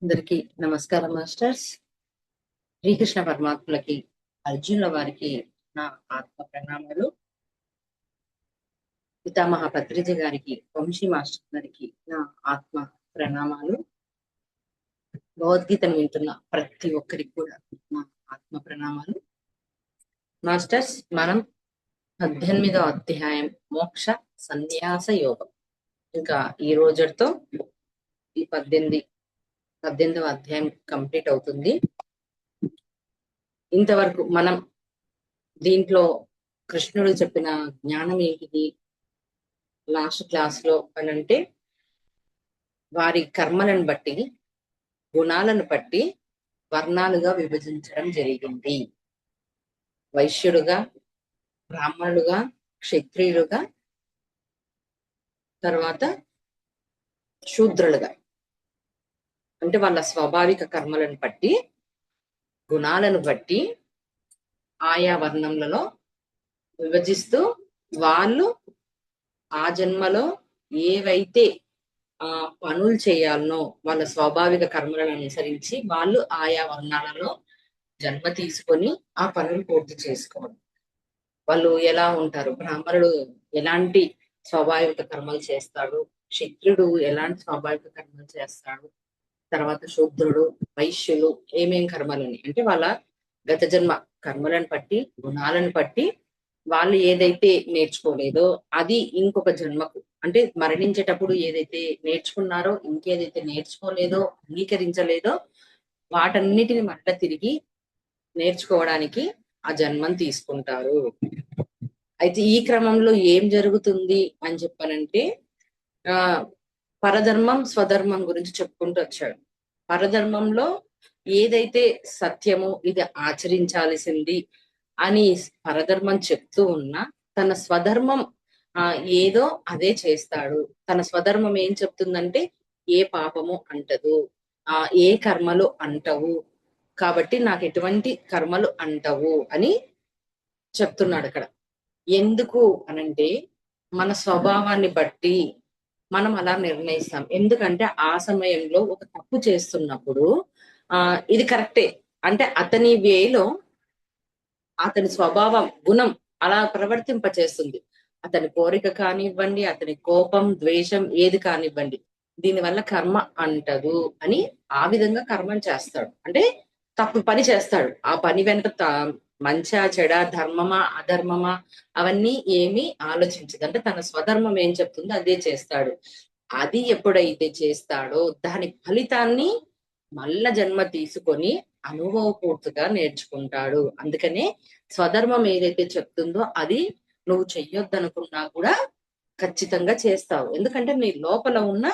అందరికీ నమస్కారం మాస్టర్స్. శ్రీకృష్ణ పరమాత్మలకి, అర్జునుల వారికి నా ఆత్మ ప్రణామాలు. పితామహ పత్రిజ గారికి, వంశీ మాస్టర్ గారికి నా ఆత్మ ప్రణామాలు. భగవద్గీతను వింటున్న ప్రతి ఒక్కరికి కూడా నా ఆత్మ ప్రణామాలు. మాస్టర్స్, మనం 18వ అధ్యాయం మోక్ష సన్యాస యోగం ఇంకా ఈ రోజుతో ఈ 18వ అధ్యాయం కంప్లీట్ అవుతుంది. ఇంతవరకు మనం దీంట్లో కృష్ణుడు చెప్పిన జ్ఞానం ఏంటిది లాస్ట్ క్లాస్ లో అనంటే, వారి కర్మలను బట్టి, గుణాలను బట్టి వర్ణాలుగా విభజించడం జరిగింది. వైశ్యుడుగా, బ్రాహ్మణులుగా, క్షత్రియులుగా, తర్వాత శూద్రులుగా. అంటే వాళ్ళ స్వాభావిక కర్మలను బట్టి, గుణాలను బట్టి ఆయా వర్ణములలో విభజిస్తూ వాళ్ళు ఆ జన్మలో ఏవైతే పనులు చేయాలనో వాళ్ళ స్వాభావిక కర్మలను అనుసరించి వాళ్ళు ఆయా వర్ణాలలో జన్మ తీసుకొని ఆ పనులు పూర్తి చేసుకోవడం. వాళ్ళు ఎలా ఉంటారు? బ్రాహ్మణుడు ఎలాంటి స్వాభావిక కర్మలు చేస్తాడు, క్షత్రుడు ఎలాంటి స్వాభావిక కర్మలు చేస్తాడు, తర్వాత శూద్రుడు, వైశ్యులు ఏమేం కర్మలని అంటే వాళ్ళ గత జన్మ కర్మలను బట్టి, గుణాలను బట్టి వాళ్ళు ఏదైతే నేర్చుకోలేదో అది ఇంకొక జన్మకు, అంటే మరణించేటప్పుడు ఏదైతే నేర్చుకున్నారో, ఇంకేదైతే నేర్చుకోలేదో, అంగీకరించలేదో వాటన్నిటిని మళ్ళా తిరిగి నేర్చుకోవడానికి ఆ జన్మను తీసుకుంటారు. అయితే ఈ క్రమంలో ఏం జరుగుతుంది అని చెప్పానంటే, ఆ పరధర్మం స్వధర్మం గురించి చెప్పుకుంటూ వచ్చాడు. పరధర్మంలో ఏదైతే సత్యమో ఇది ఆచరించాల్సింది అని పరధర్మం చెప్తూ ఉన్నా, తన స్వధర్మం ఏదో అదే చేస్తాడు. తన స్వధర్మం ఏం చెప్తుందంటే, ఏ పాపము అంటదు, ఏ కర్మలు అంటవు, కాబట్టి నాకు ఎటువంటి కర్మలు అంటవు అని చెప్తున్నాడు అక్కడ. ఎందుకు అనంటే, మన స్వభావాన్ని బట్టి మనం అలా నిర్ణయిస్తాం. ఎందుకంటే ఆ సమయంలో ఒక తప్పు చేస్తున్నప్పుడు ఇది కరెక్టే అంటే అతని వేలో అతని స్వభావం, గుణం అలా ప్రవర్తింపచేస్తుంది. అతని కోరిక కానివ్వండి, అతని కోపం, ద్వేషం ఏది కానివ్వండి, దీనివల్ల కర్మ అంటదు అని ఆ విధంగా కర్మం చేస్తాడు. అంటే తప్పు పని చేస్తాడు. ఆ పని వెనుక మంచా చెడా, ధర్మమా అధర్మమా అవన్నీ ఏమీ ఆలోచించదు. అంటే తన స్వధర్మం ఏం చెప్తుందో అదే చేస్తాడు. అది ఎప్పుడైతే చేస్తాడో దాని ఫలితాన్ని మల్ల జన్మ తీసుకొని అనుభవపూర్తిగా నేర్చుకుంటాడు. అందుకనే స్వధర్మం ఏదైతే చెప్తుందో అది నువ్వు చెయ్యొద్దనుకున్నా కూడా ఖచ్చితంగా చేస్తావు. ఎందుకంటే నీ లోపల ఉన్న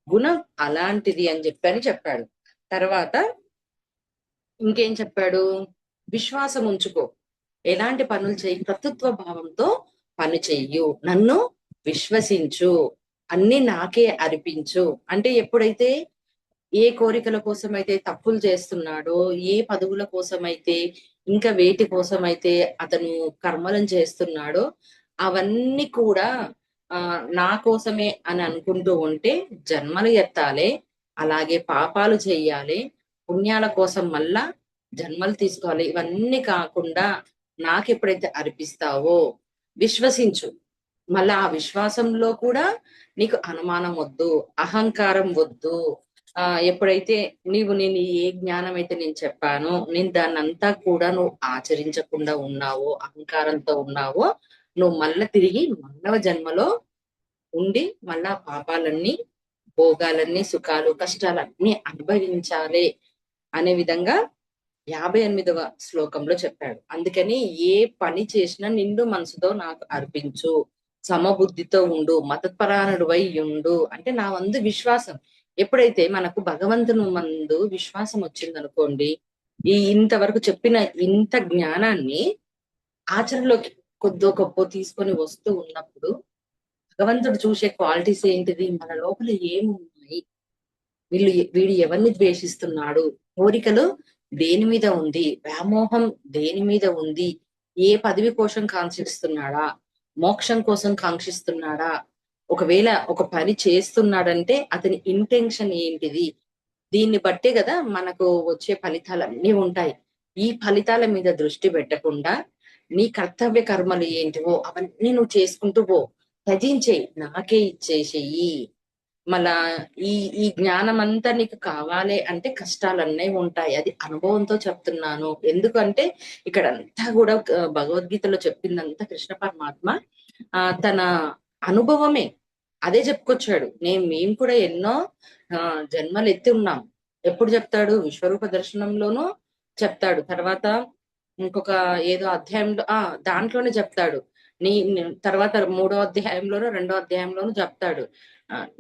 గుణం అలాంటిది అని చెప్పాడు. తర్వాత ఇంకేం చెప్పాడు? విశ్వాసం ఉంచుకో, ఎలాంటి పనులు చెయ్యి, కర్తృత్వ భావంతో పని చెయ్యు, నన్ను విశ్వసించు, అన్ని నాకే అర్పించు. అంటే ఎప్పుడైతే ఏ కోరికల కోసం అయితే తప్పులు చేస్తున్నాడో, ఏ పదవుల కోసమైతే, ఇంకా వేటి కోసమైతే అతను కర్మలను చేస్తున్నాడో అవన్నీ కూడా నా కోసమే అని అనుకుంటూ ఉంటే జన్మలు ఎత్తాలి, అలాగే పాపాలు చెయ్యాలి, పుణ్యాల కోసం మళ్ళా జన్మలు తీసుకోవాలి. ఇవన్నీ కాకుండా నాకు ఎప్పుడైతే అర్పిస్తావో విశ్వసించు. మళ్ళా ఆ విశ్వాసంలో కూడా నీకు అనుమానం వద్దు, అహంకారం వద్దు. ఎప్పుడైతే నేను ఏ జ్ఞానం అయితే నేను చెప్పానో నేను దాన్నంతా కూడా నువ్వు ఆచరించకుండా ఉన్నావో, అహంకారంతో ఉన్నావో, నువ్వు మళ్ళా తిరిగి మానవ జన్మలో ఉండి మళ్ళా పాపాలన్నీ, భోగాలన్నీ, సుఖాలు, కష్టాలన్నీ అనుభవించాలి అనే విధంగా 58వ శ్లోకంలో చెప్పాడు. అందుకని ఏ పని చేసినా నిండు మనసుతో నాకు అర్పించు, సమబుద్ధితో ఉండు, మతపరాయణుడివై ఉండు. అంటే నా వందు విశ్వాసం, ఎప్పుడైతే మనకు భగవంతుని మందు విశ్వాసం వచ్చిందనుకోండి, ఇంతవరకు చెప్పిన ఇంత జ్ఞానాన్ని ఆచరణలోకి కొద్దో గొప్ప తీసుకొని వస్తూ ఉన్నప్పుడు భగవంతుడు చూసే క్వాలిటీస్ ఏంటిది, మన లోపల ఏమున్నాయి, వీడు ఎవరిని ద్వేషిస్తున్నాడు, కోరికలు దేని మీద ఉంది, వ్యామోహం దేని మీద ఉంది, ఏ పదవి కోసం కాంక్షిస్తున్నాడా, మోక్షం కోసం కాంక్షిస్తున్నాడా, ఒకవేళ ఒక పని చేస్తున్నాడంటే అతని ఇంటెన్షన్ ఏంటిది, దీన్ని బట్టే కదా మనకు వచ్చే ఫలితాలన్నీ ఉంటాయి. ఈ ఫలితాల మీద దృష్టి పెట్టకుండా నీ కర్తవ్య కర్మలు ఏంటివో అవన్నీ నువ్వు చేసుకుంటూ పో. త్యజించేయి, నాకే ఇచ్చేసేయి. మళ్ళా ఈ ఈ జ్ఞానం అంతా నీకు కావాలి అంటే కష్టాలన్నీ ఉంటాయి. అది అనుభవంతో చెప్తున్నాను. ఎందుకంటే ఇక్కడ అంతా కూడా భగవద్గీతలో చెప్పిందంతా కృష్ణ పరమాత్మ తన అనుభవమే అదే చెప్పుకొచ్చాడు. మేము కూడా ఎన్నో జన్మలు ఎత్తి ఉన్నాం. ఎప్పుడు చెప్తాడు? విశ్వరూప దర్శనంలోనూ చెప్తాడు. తర్వాత ఇంకొక ఏదో అధ్యాయంలో దాంట్లోనే చెప్తాడు. తర్వాత 3వ అధ్యాయంలోనూ 2వ అధ్యాయంలోనూ చెప్తాడు.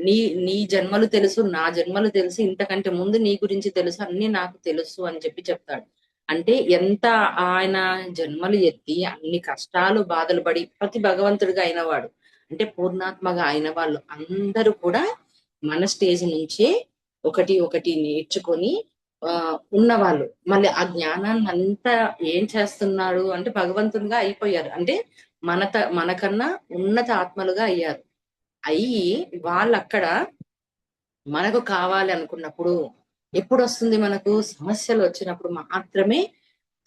నీ నీ జన్మలు తెలుసు, నా జన్మలు తెలుసు, ఇంతకంటే ముందు నీ గురించి తెలుసు, అన్ని నాకు తెలుసు అని చెప్తాడు. అంటే ఎంత ఆయన జన్మలు ఎత్తి అన్ని కష్టాలు బాధలు పడి ప్రతి భగవంతుడిగా అయినవాడు, అంటే పూర్ణాత్మగా అయిన వాళ్ళు అందరూ కూడా మన స్టేజ్ నుంచే ఒకటి ఒకటి నేర్చుకొని ఉన్నవాళ్ళు. మళ్ళీ ఆ జ్ఞానాన్ని అంతా ఏం చేస్తున్నారు అంటే భగవంతునిగా అయిపోయారు. అంటే మనకన్నా ఉన్నత ఆత్మలుగా అయ్యారు. అయ్యి వాళ్ళక్కడ మనకు కావాలి అనుకున్నప్పుడు ఎప్పుడు వస్తుంది? మనకు సమస్యలు వచ్చినప్పుడు మాత్రమే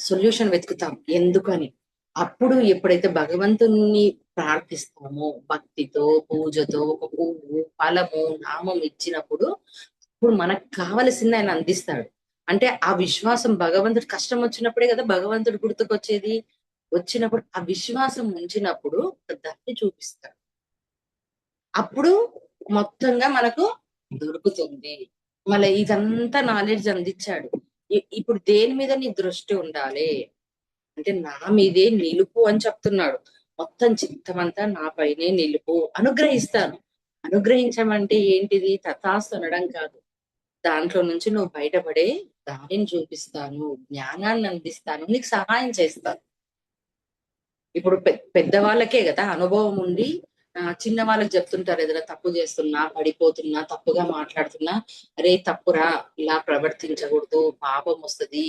సొల్యూషన్ వెతుకుతాం. ఎందుకని? అప్పుడు ఎప్పుడైతే భగవంతుణ్ణి ప్రార్థిస్తామో భక్తితో, పూజతో, ఒక పువ్వు, ఫలము, నామం ఇచ్చినప్పుడు ఇప్పుడు మనకు కావలసింది ఆయన అందిస్తాడు. అంటే ఆ విశ్వాసం భగవంతుడు కష్టం వచ్చినప్పుడే కదా భగవంతుడు గుర్తుకొచ్చేది. వచ్చినప్పుడు ఆ విశ్వాసం ఉంచినప్పుడు దాన్ని చూపిస్తాడు. అప్పుడు మొత్తంగా మనకు దొరుకుతుంది. మళ్ళీ ఇదంతా నాలెడ్జ్ అందించాడు. ఇప్పుడు దేని మీద నీ దృష్టి ఉండాలి అంటే నా మీదే నిలుపు అని చెప్తున్నాడు. మొత్తం చిత్తమంతా నా పైనే నిలుపు, అనుగ్రహిస్తాను. అనుగ్రహించమంటే ఏంటిది? తథాస్తు అనడం కాదు. దాంట్లో నుంచి నువ్వు బయటపడే దారిని చూపిస్తాను, జ్ఞానాన్ని అందిస్తాను, నీకు సహాయం చేస్తాను. ఇప్పుడు పెద్దవాళ్ళకే కదా అనుభవం ఉండి చిన్న వాళ్ళకి చెప్తుంటారు, ఏదైనా తప్పు చేస్తున్నా, పడిపోతున్నా, తప్పుగా మాట్లాడుతున్నా, అరే తప్పురా, ఇలా ప్రవర్తించకూడదు, పాపం వస్తుంది,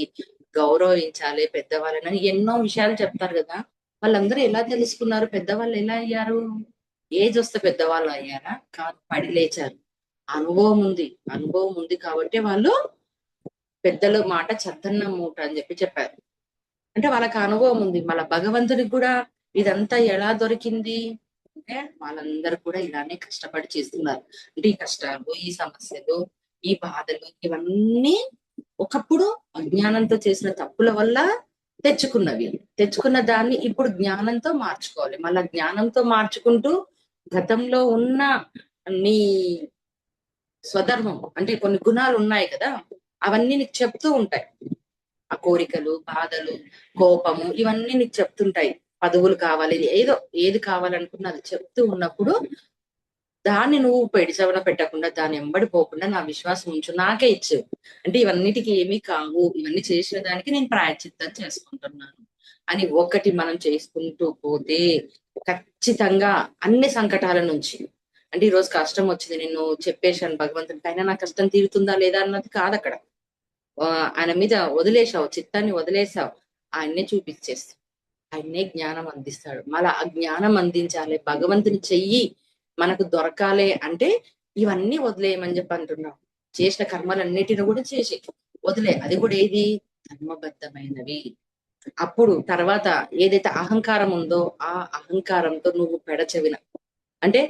గౌరవించాలి పెద్దవాళ్ళని ఎన్నో విషయాలు చెప్తారు కదా. వాళ్ళందరూ ఎలా తెలుసుకున్నారు? పెద్దవాళ్ళు ఎలా అయ్యారు? ఏజ్ వస్తే పెద్దవాళ్ళు అయ్యారా? కాదు, పడి లేచారు. అనుభవం ఉంది కాబట్టి వాళ్ళు పెద్దల మాట చద్దన్న మూట అని చెప్పారు. అంటే వాళ్ళకి అనుభవం ఉంది. మళ్ళా భగవంతుడికి కూడా ఇదంతా ఎలా దొరికింది అంటే వాళ్ళందరూ కూడా ఇలానే కష్టపడి చేస్తున్నారు. అంటే ఈ కష్టాలు, ఈ సమస్యలు, ఈ బాధలు ఇవన్నీ ఒకప్పుడు అజ్ఞానంతో చేసిన తప్పుల వల్ల తెచ్చుకున్నవి. తెచ్చుకున్న దాన్ని ఇప్పుడు జ్ఞానంతో మార్చుకోవాలి. మళ్ళా జ్ఞానంతో మార్చుకుంటూ గతంలో ఉన్న నీ స్వధర్మం అంటే కొన్ని గుణాలు ఉన్నాయి కదా, అవన్నీ నీకు చెప్తూ ఉంటాయి. ఆ కోరికలు, బాధలు, కోపము ఇవన్నీ నీకు చెప్తుంటాయి. పదవులు కావాలి, ఏది కావాలనుకున్నా అది చెప్తూ ఉన్నప్పుడు దాన్ని నువ్వు పెడిచవన పెట్టకుండా, దాన్ని ఎంబడి పోకుండా నా విశ్వాసం ఉంచు, నాకే ఇచ్చు. అంటే ఇవన్నిటికీ ఏమీ కావు, ఇవన్నీ చేసిన దానికి నేను ప్రాయశ్చిత్తం చేసుకుంటున్నాను అని ఒకటి మనం చేసుకుంటూ పోతే ఖచ్చితంగా అన్ని సంకటాల నుంచి, అంటే ఈ రోజు కష్టం వచ్చింది, నేను చెప్పేశాను భగవంతునికి, అయినా నా కష్టం తీరుతుందా లేదా అన్నది కాదు అక్కడ. ఆయన మీద వదిలేసావు, చిత్తాన్ని వదిలేసావు, ఆయన్నే చూపించేస్తావు, ఆయన్నే జ్ఞానం అందిస్తాడు. మళ్ళా ఆ జ్ఞానం అందించాలి, భగవంతుని చెయ్యి మనకు దొరకాలి అంటే ఇవన్నీ వదిలేయమని అంటున్నాం. చేసిన కర్మలన్నిటిని కూడా చేసి వదిలే. అది కూడా ఏది? ధర్మబద్ధమైనవి. అప్పుడు తర్వాత ఏదైతే అహంకారం ఉందో ఆ అహంకారంతో నువ్వు పెడచెవిన అంటే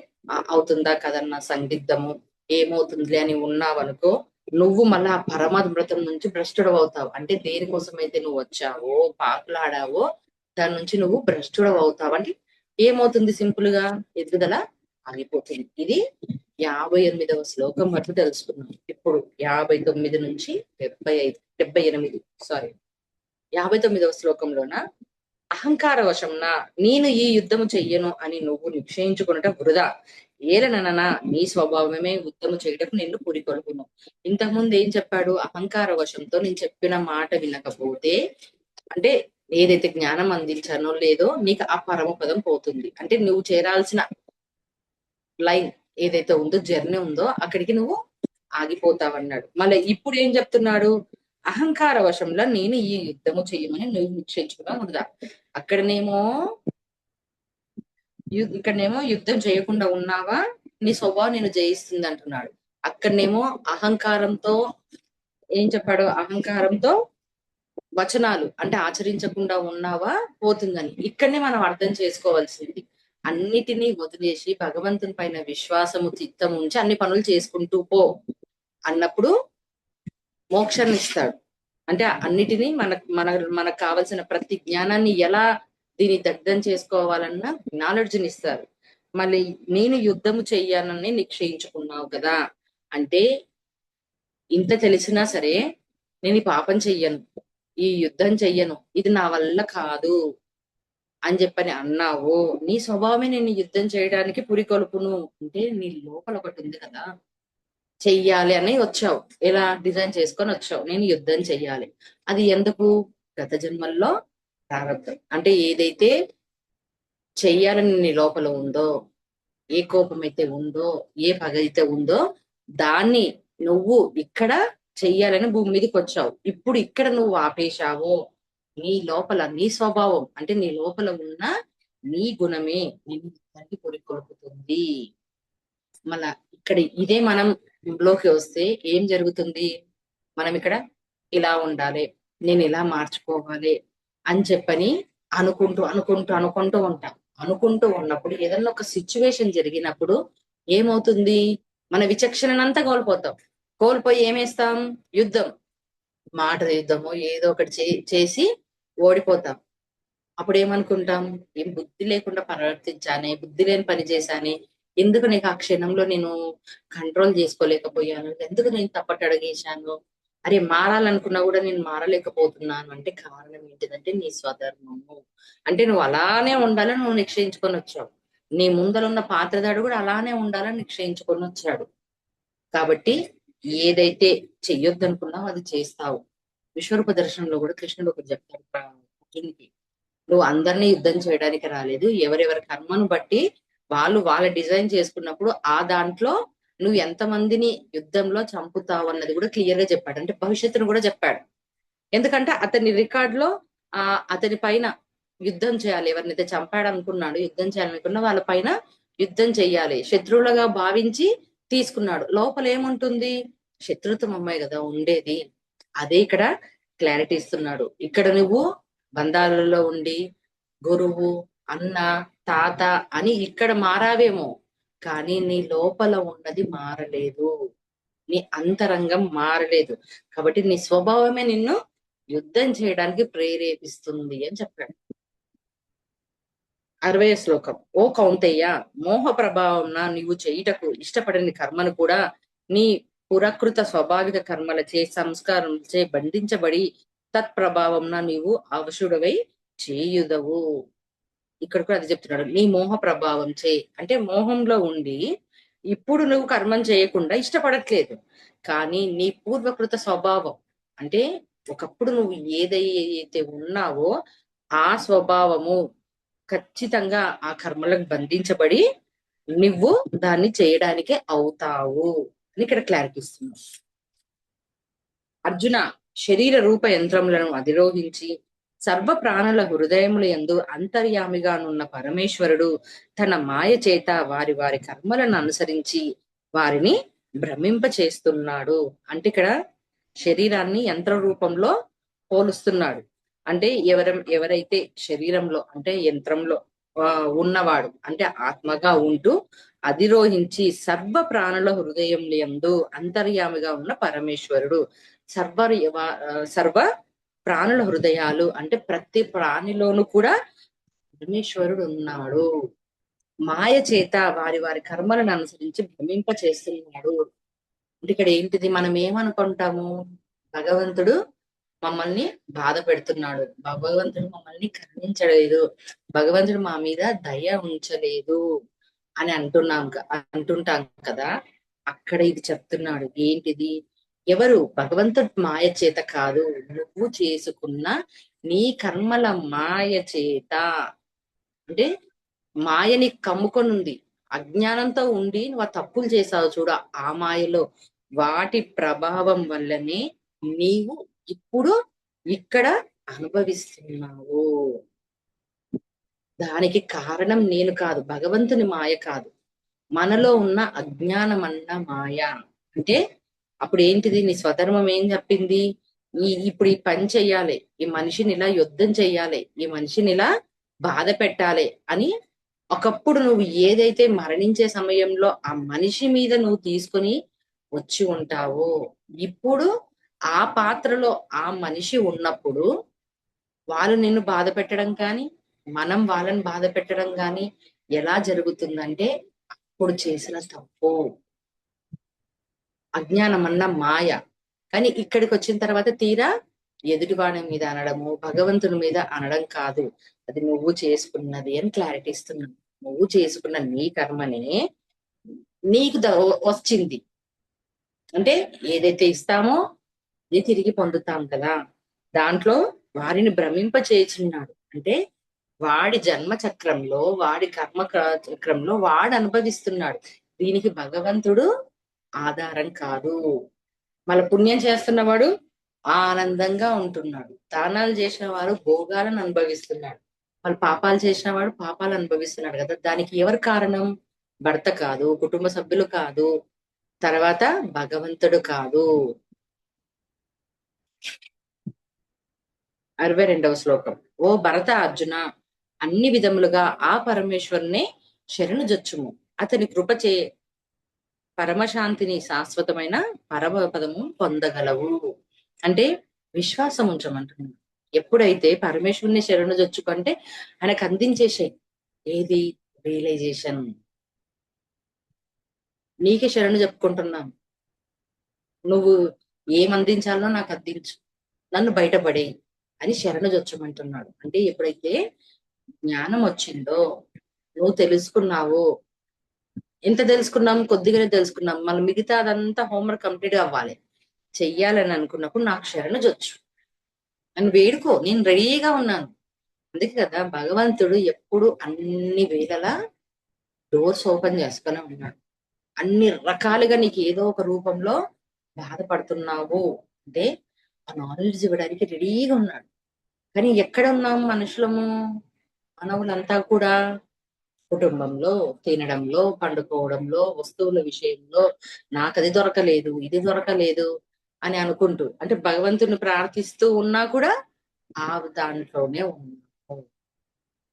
అవుతుందా కదన్నా సందిగ్ధము, ఏమవుతుందిలే అని ఉన్నావనుకో, నువ్వు మళ్ళా ఆ పరమాద్భుతం నుంచి భ్రష్టుడు అవుతావు. అంటే దేనికోసమైతే నువ్వు వచ్చావో, పాకులాడావో, దాని నుంచి నువ్వు భ్రష్టుడు అవుతావు. అంటే ఏమవుతుంది? సింపుల్ గా ఎదుగుదల ఆగిపోతుంది. ఇది 58వ శ్లోకం వరకు తెలుసుకున్నాం. ఇప్పుడు 59 నుంచి 78 సారీ 59వ శ్లోకంలోన అహంకార వశంన నేను ఈ యుద్ధము చెయ్యను అని నువ్వు నిశ్చయించుకున్నట వృధా. ఏలనన నీ స్వభావమే యుద్ధము చేయటకు నిన్ను పురికొల్పును. ఇంతకుముందు ఏం చెప్పాడు? అహంకార వశంతో నేను చెప్పిన మాట వినకపోతే, అంటే ఏదైతే జ్ఞానం అందించానో లేదో నీకు ఆ పరమపదం పోతుంది. అంటే నువ్వు చేరాల్సిన లైన్ ఏదైతే ఉందో, జర్నీ ఉందో అక్కడికి నువ్వు ఆగిపోతావన్నాడు. మళ్ళీ ఇప్పుడు ఏం చెప్తున్నాడు? అహంకార వశంలో నేను ఈ యుద్ధము చెయ్యమని నువ్వు నిశ్చయించుకున్నా ఉందా. ఇక్కడనేమో యుద్ధం చేయకుండా ఉన్నావా, నీ స్వభావం నేను జయిస్తుంది అంటున్నాడు. అక్కడనేమో అహంకారంతో ఏం చెప్పాడు? అహంకారంతో వచనాలు అంటే ఆచరించకుండా ఉన్నావా పోతుందని. ఇక్కడనే మనం అర్థం చేసుకోవాల్సింది, అన్నిటినీ వదిలేసి భగవంతుని పైన విశ్వాసము చిత్తం ఉంచి అన్ని పనులు చేసుకుంటూ పో అన్నప్పుడు మోక్షాన్ని ఇస్తాడు. అంటే అన్నిటినీ మనకు కావలసిన ప్రతి జ్ఞానాన్ని ఎలా దీన్ని దగ్ధం చేసుకోవాలన్న నాలెడ్జ్ని ఇస్తారు. మళ్ళీ నేను యుద్ధము చెయ్యాలని నిశ్చయించుకున్నావు కదా అంటే, ఇంత తెలిసినా సరే నేను ఈ పాపం చెయ్యను, ఈ యుద్ధం చెయ్యను, ఇది నా వల్ల కాదు అని చెప్పని అన్నావు. నీ స్వభావమే నేను యుద్ధం చేయడానికి పురికొల్పును అంటే నీ లోపల ఒకటి ఉంది కదా, చెయ్యాలి అని వచ్చావు. ఎలా డిజైన్ చేసుకొని వచ్చావు, నేను యుద్ధం చెయ్యాలి. అది ఎందుకు? గత జన్మల్లో ప్రారంభం. అంటే ఏదైతే చెయ్యాలని నీ లోపల ఉందో, ఏ కోపం అయితే ఉందో, ఏ పగ అయితే ఉందో, దాన్ని నువ్వు ఇక్కడ చెయ్యాలని భూమి మీదకి వచ్చావు. ఇప్పుడు ఇక్కడ నువ్వు ఆపేశావు. నీ లోపల నీ స్వభావం అంటే నీ లోపల ఉన్న నీ గుణమే నిన్ను తల్లి కొలుపుతుంది. మన ఇక్కడ ఇదే మనం లోకి వస్తే ఏం జరుగుతుంది? మనం ఇక్కడ ఇలా ఉండాలి, నేను ఇలా మార్చుకోవాలి అని చెప్పని అనుకుంటూ ఉంటాం. అనుకుంటూ ఉన్నప్పుడు ఏదన్నా ఒక సిచ్యువేషన్ జరిగినప్పుడు ఏమవుతుంది? మన విచక్షణనంతా కోల్పోతాం. కోల్పోయి ఏమేస్తాం? యుద్ధం, మాట యుద్ధము ఏదో ఒకటి చేసి ఓడిపోతాం. అప్పుడు ఏమనుకుంటాం? ఏం బుద్ధి లేకుండా ప్రవర్తించానే, బుద్ధి లేని పని చేశానే, ఎందుకు నీకు ఆ క్షణంలో నేను కంట్రోల్ చేసుకోలేకపోయాను, ఎందుకు నేను తప్పట అడిగేశాను, అరే మారాలనుకున్నా కూడా నేను మారలేకపోతున్నాను అంటే కారణం ఏంటిదంటే నీ స్వధర్మము. అంటే నువ్వు అలానే ఉండాలని నువ్వు నిశ్చయించుకొని వచ్చావు. నీ ముందరున్న పాత్రదాడు కూడా అలానే ఉండాలని నిశ్చయించుకొని వచ్చాడు. కాబట్టి ఏదైతే చెయ్యొద్దు అనుకున్నావు అది చేస్తావు. విశ్వరూప దర్శనంలో కూడా కృష్ణుడు ఒకటి చెప్తాడు అర్జునుడికి, నువ్వు అందరినీ యుద్ధం చేయడానికి రాలేదు, ఎవరెవరి కర్మను బట్టి వాళ్ళు వాళ్ళ డిజైన్ చేసుకున్నప్పుడు ఆ దాంట్లో నువ్వు ఎంతమందిని యుద్ధంలో చంపుతావు అన్నది కూడా క్లియర్ గా చెప్పాడు. అంటే భవిష్యత్తును కూడా చెప్పాడు. ఎందుకంటే అతని రికార్డ్ లో అతని పైన యుద్ధం చేయాలి, ఎవరినైతే చంపాడనుకున్నాడు యుద్ధం చేయాలనుకున్న వాళ్ళ పైన యుద్ధం చెయ్యాలి, శత్రువులుగా భావించి తీసుకున్నాడు. లోపల ఏముంటుంది? శత్రుత్వం అమ్మాయి కదా ఉండేది. అదే ఇక్కడ క్లారిటీ ఇస్తున్నాడు. ఇక్కడ నువ్వు బంధాలలో ఉండి గురువు, అన్న, తాత అని ఇక్కడ మారావేమో, కానీ నీ లోపల ఉన్నది మారలేదు, నీ అంతరంగం మారలేదు. కాబట్టి నీ స్వభావమే నిన్ను యుద్ధం చేయడానికి ప్రేరేపిస్తుంది అని చెప్పాడు. 60వ శ్లోకం. ఓ కౌంతయ్య, మోహ ప్రభావం నీవు చేయుటకు ఇష్టపడని కర్మను కూడా నీ పురకృత స్వాభావిక కర్మలచే సంస్కారంచే బంధించబడి తత్ప్రభావంన నీవు అవశుడవై చేయుదవు. ఇక్కడ కూడా అది చెప్తున్నాడు, నీ మోహ ప్రభావం చే అంటే మోహంలో ఉండి ఇప్పుడు నువ్వు కర్మం చేయకుండా ఇష్టపడట్లేదు, కానీ నీ పూర్వకృత స్వభావం అంటే ఒకప్పుడు నువ్వు ఏదైతే ఉన్నావో ఆ స్వభావము ఖచ్చితంగా ఆ కర్మలకు బంధించబడి నువ్వు దాన్ని చేయడానికే అవుతావు అని ఇక్కడ క్లారిటీ ఇస్తున్నావు. అర్జున, శరీర రూప యంత్రములను అధిరోహించి సర్వ ప్రాణుల హృదయముల యందు అంతర్యామిగానున్న పరమేశ్వరుడు తన మాయ చేత వారి వారి కర్మలను అనుసరించి వారిని భ్రమింప చేస్తున్నాడు. అంటే ఇక్కడ శరీరాన్ని యంత్ర రూపంలో పోలుస్తున్నాడు. అంటే ఎవరైతే శరీరంలో అంటే యంత్రంలో ఉన్నవాడు అంటే ఆత్మగా ఉంటూ అధిరోహించి సర్వ ప్రాణుల హృదయం యందు అంతర్యామిగా ఉన్న పరమేశ్వరుడు. సర్వ సర్వ ప్రాణుల హృదయాలు అంటే ప్రతి ప్రాణిలోను కూడా పరమేశ్వరుడు ఉన్నాడు. మాయ చేత వారి వారి కర్మలను అనుసరించి భ్రమింప చేస్తున్నాడు. అంటే ఇక్కడ ఏంటిది? మనం ఏమనుకుంటాము? భగవంతుడు మమ్మల్ని బాధ పెడుతున్నాడు, భగవంతుడు మమ్మల్ని కరుణించలేదు, భగవంతుడు మా మీద దయ ఉంచలేదు అని అంటుంటాం కదా. అక్కడ ఇది చెప్తున్నాడు. ఏంటిది? ఎవరు? భగవంతుడు మాయ చేత కాదు, నువ్వు చేసుకున్న నీ కర్మల మాయ చేత. అంటే మాయని కమ్ముకొనుంది, అజ్ఞానంతో ఉండి నువ్వు ఆ తప్పులు చేసావు చూడ, ఆ మాయలో వాటి ప్రభావం వల్లనే నీవు ఇప్పుడు ఇక్కడ అనుభవిస్తున్నావు. దానికి కారణం నేను కాదు, భగవంతుని మాయ కాదు, మనలో ఉన్న అజ్ఞానం అన్న మాయ. అంటే అప్పుడు ఏంటిది నీ స్వధర్మం ఏం చెప్పింది? ఇప్పుడు ఈ పని చెయ్యాలి, ఈ మనిషిని ఇలా యుద్ధం చెయ్యాలి, ఈ మనిషిని ఇలా బాధ పెట్టాలి అని. ఒకప్పుడు నువ్వు ఏదైతే మరణించే సమయంలో ఆ మనిషి మీద నువ్వు తీసుకొని వచ్చి ఉంటావో, ఇప్పుడు ఆ పాత్రలో ఆ మనిషి ఉన్నప్పుడు వాళ్ళు నిన్ను బాధ పెట్టడం కానీ, మనం వాళ్ళని బాధ పెట్టడం కానీ ఎలా జరుగుతుందంటే, అప్పుడు చేసిన తప్పు, అజ్ఞానం అన్న మాయ. కానీ ఇక్కడికి వచ్చిన తర్వాత తీరా ఎదుటివాడి మీద అనడము, భగవంతుని మీద అనడం కాదు, అది నువ్వు చేసుకున్నది అని క్లారిటీ ఇస్తున్నాను. నువ్వు చేసుకున్న నీ కర్మనే నీకు వచ్చింది. అంటే ఏదైతే ఇస్తామో అది తిరిగి పొందుతాం కదా. దాంట్లో వారిని భ్రమింప చేయుచున్నాడు అంటే వాడి జన్మ చక్రంలో, వాడి కర్మ చక్రంలో వాడు అనుభవిస్తున్నాడు. దీనికి భగవంతుడు ఆధారం కాదు. మళ్ళీ పుణ్యం చేస్తున్నవాడు ఆనందంగా ఉంటున్నాడు, దానాలు చేసిన వారు భోగాలను అనుభవిస్తున్నాడు, వాళ్ళు పాపాలు చేసిన వాడు పాపాలు అనుభవిస్తున్నాడు కదా. దానికి ఎవరు కారణం? భర్త కాదు, కుటుంబ సభ్యులు కాదు, తర్వాత భగవంతుడు కాదు. 62వ శ్లోకం. ఓ భరత అర్జున, అన్ని విధములుగా ఆ పరమేశ్వరునే శరణు జొచ్చుము, అతని కృపచే పరమశాంతిని శాశ్వతమైన పరమపదము పొందగలవు. అంటే విశ్వాసం ఉంచమంటున్నాడు. ఎప్పుడైతే పరమేశ్వరుని శరణు జొచ్చుకుంటే ఆయనకు అందించేసాయి ఏది రియలైజేషన్. నీకే శరణు చెప్పుకుంటున్నాను, నువ్వు ఏం అందించాలో నాకు అందించు, నన్ను బయటపడే అని శరణు జొచ్చమంటున్నాడు. అంటే ఎప్పుడైతే జ్ఞానం వచ్చిందో, నువ్వు తెలుసుకున్నావో, ఎంత తెలుసుకున్నాం? కొద్దిగానే తెలుసుకున్నాం. మళ్ళీ మిగతా అదంతా హోంవర్క్ కంప్లీట్ అవ్వాలి. చెయ్యాలని అనుకున్నప్పుడు నాకు శరణు జొచ్చు, నన్ను వేడుకో, నేను రెడీగా ఉన్నాను. అందుకే కదా భగవంతుడు ఎప్పుడు అన్ని వేళలా డోర్స్ ఓపెన్ చేసుకునే ఉన్నాడు. అన్ని రకాలుగా నీకు ఏదో ఒక రూపంలో బాధపడుతున్నావు అంటే ఆ నాలెడ్జ్ ఇవ్వడానికి రెడీగా ఉన్నాడు. కానీ ఎక్కడ ఉన్నాం మనుషులము? మానవులంతా కూడా కుటుంబంలో, తినడంలో, పండుకోవడంలో, వస్తువుల విషయంలో నాకు అది దొరకలేదు, ఇది దొరకలేదు అని అనుకుంటూ, అంటే భగవంతుని ప్రార్థిస్తూ ఉన్నా కూడా ఆ దాంట్లోనే ఉన్నాము.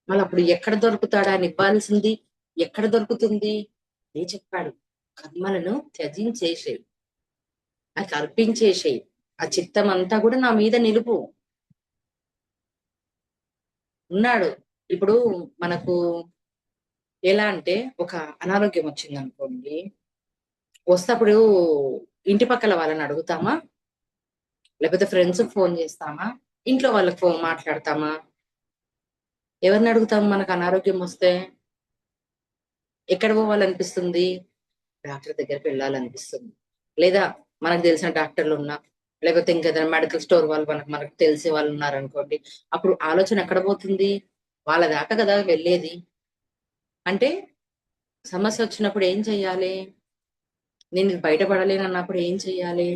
మళ్ళీ అప్పుడు ఎక్కడ దొరుకుతాడు ఆయన ఇవ్వాల్సింది? ఎక్కడ దొరుకుతుంది? ఏ చెప్పాడు, కర్మలను త్యజించేసేయి, నాకు అర్పించేసేయి, ఆ చిత్తం అంతా కూడా నా మీద నిలుపు ఉన్నాడు. ఇప్పుడు మనకు ఎలా అంటే ఒక అనారోగ్యం వచ్చింది అనుకోండి, వస్తే అప్పుడు ఇంటి పక్కల వాళ్ళని అడుగుతామా, లేకపోతే ఫ్రెండ్స్ ఫోన్ చేస్తామా, ఇంట్లో వాళ్ళకి ఫోన్ మాట్లాడతామా? ఎవరిని అడుగుతాం మనకు అనారోగ్యం వస్తే? ఎక్కడ పోవాలనిపిస్తుంది? డాక్టర్ దగ్గరికి వెళ్ళాలనిపిస్తుంది. లేదా మనకు తెలిసిన డాక్టర్లు ఉన్నా, లేకపోతే ఇంకేదైనా మెడికల్ స్టోర్ వాళ్ళు మనకు తెలిసే వాళ్ళు ఉన్నారనుకోండి, అప్పుడు ఆలోచన ఎక్కడ పోతుంది? వాళ్ళ దాకా కదా వెళ్ళేది. అంటే సమస్య వచ్చినప్పుడు ఏం చెయ్యాలి? నేను ఇది బయటపడలేను అన్నప్పుడు ఏం చెయ్యాలి?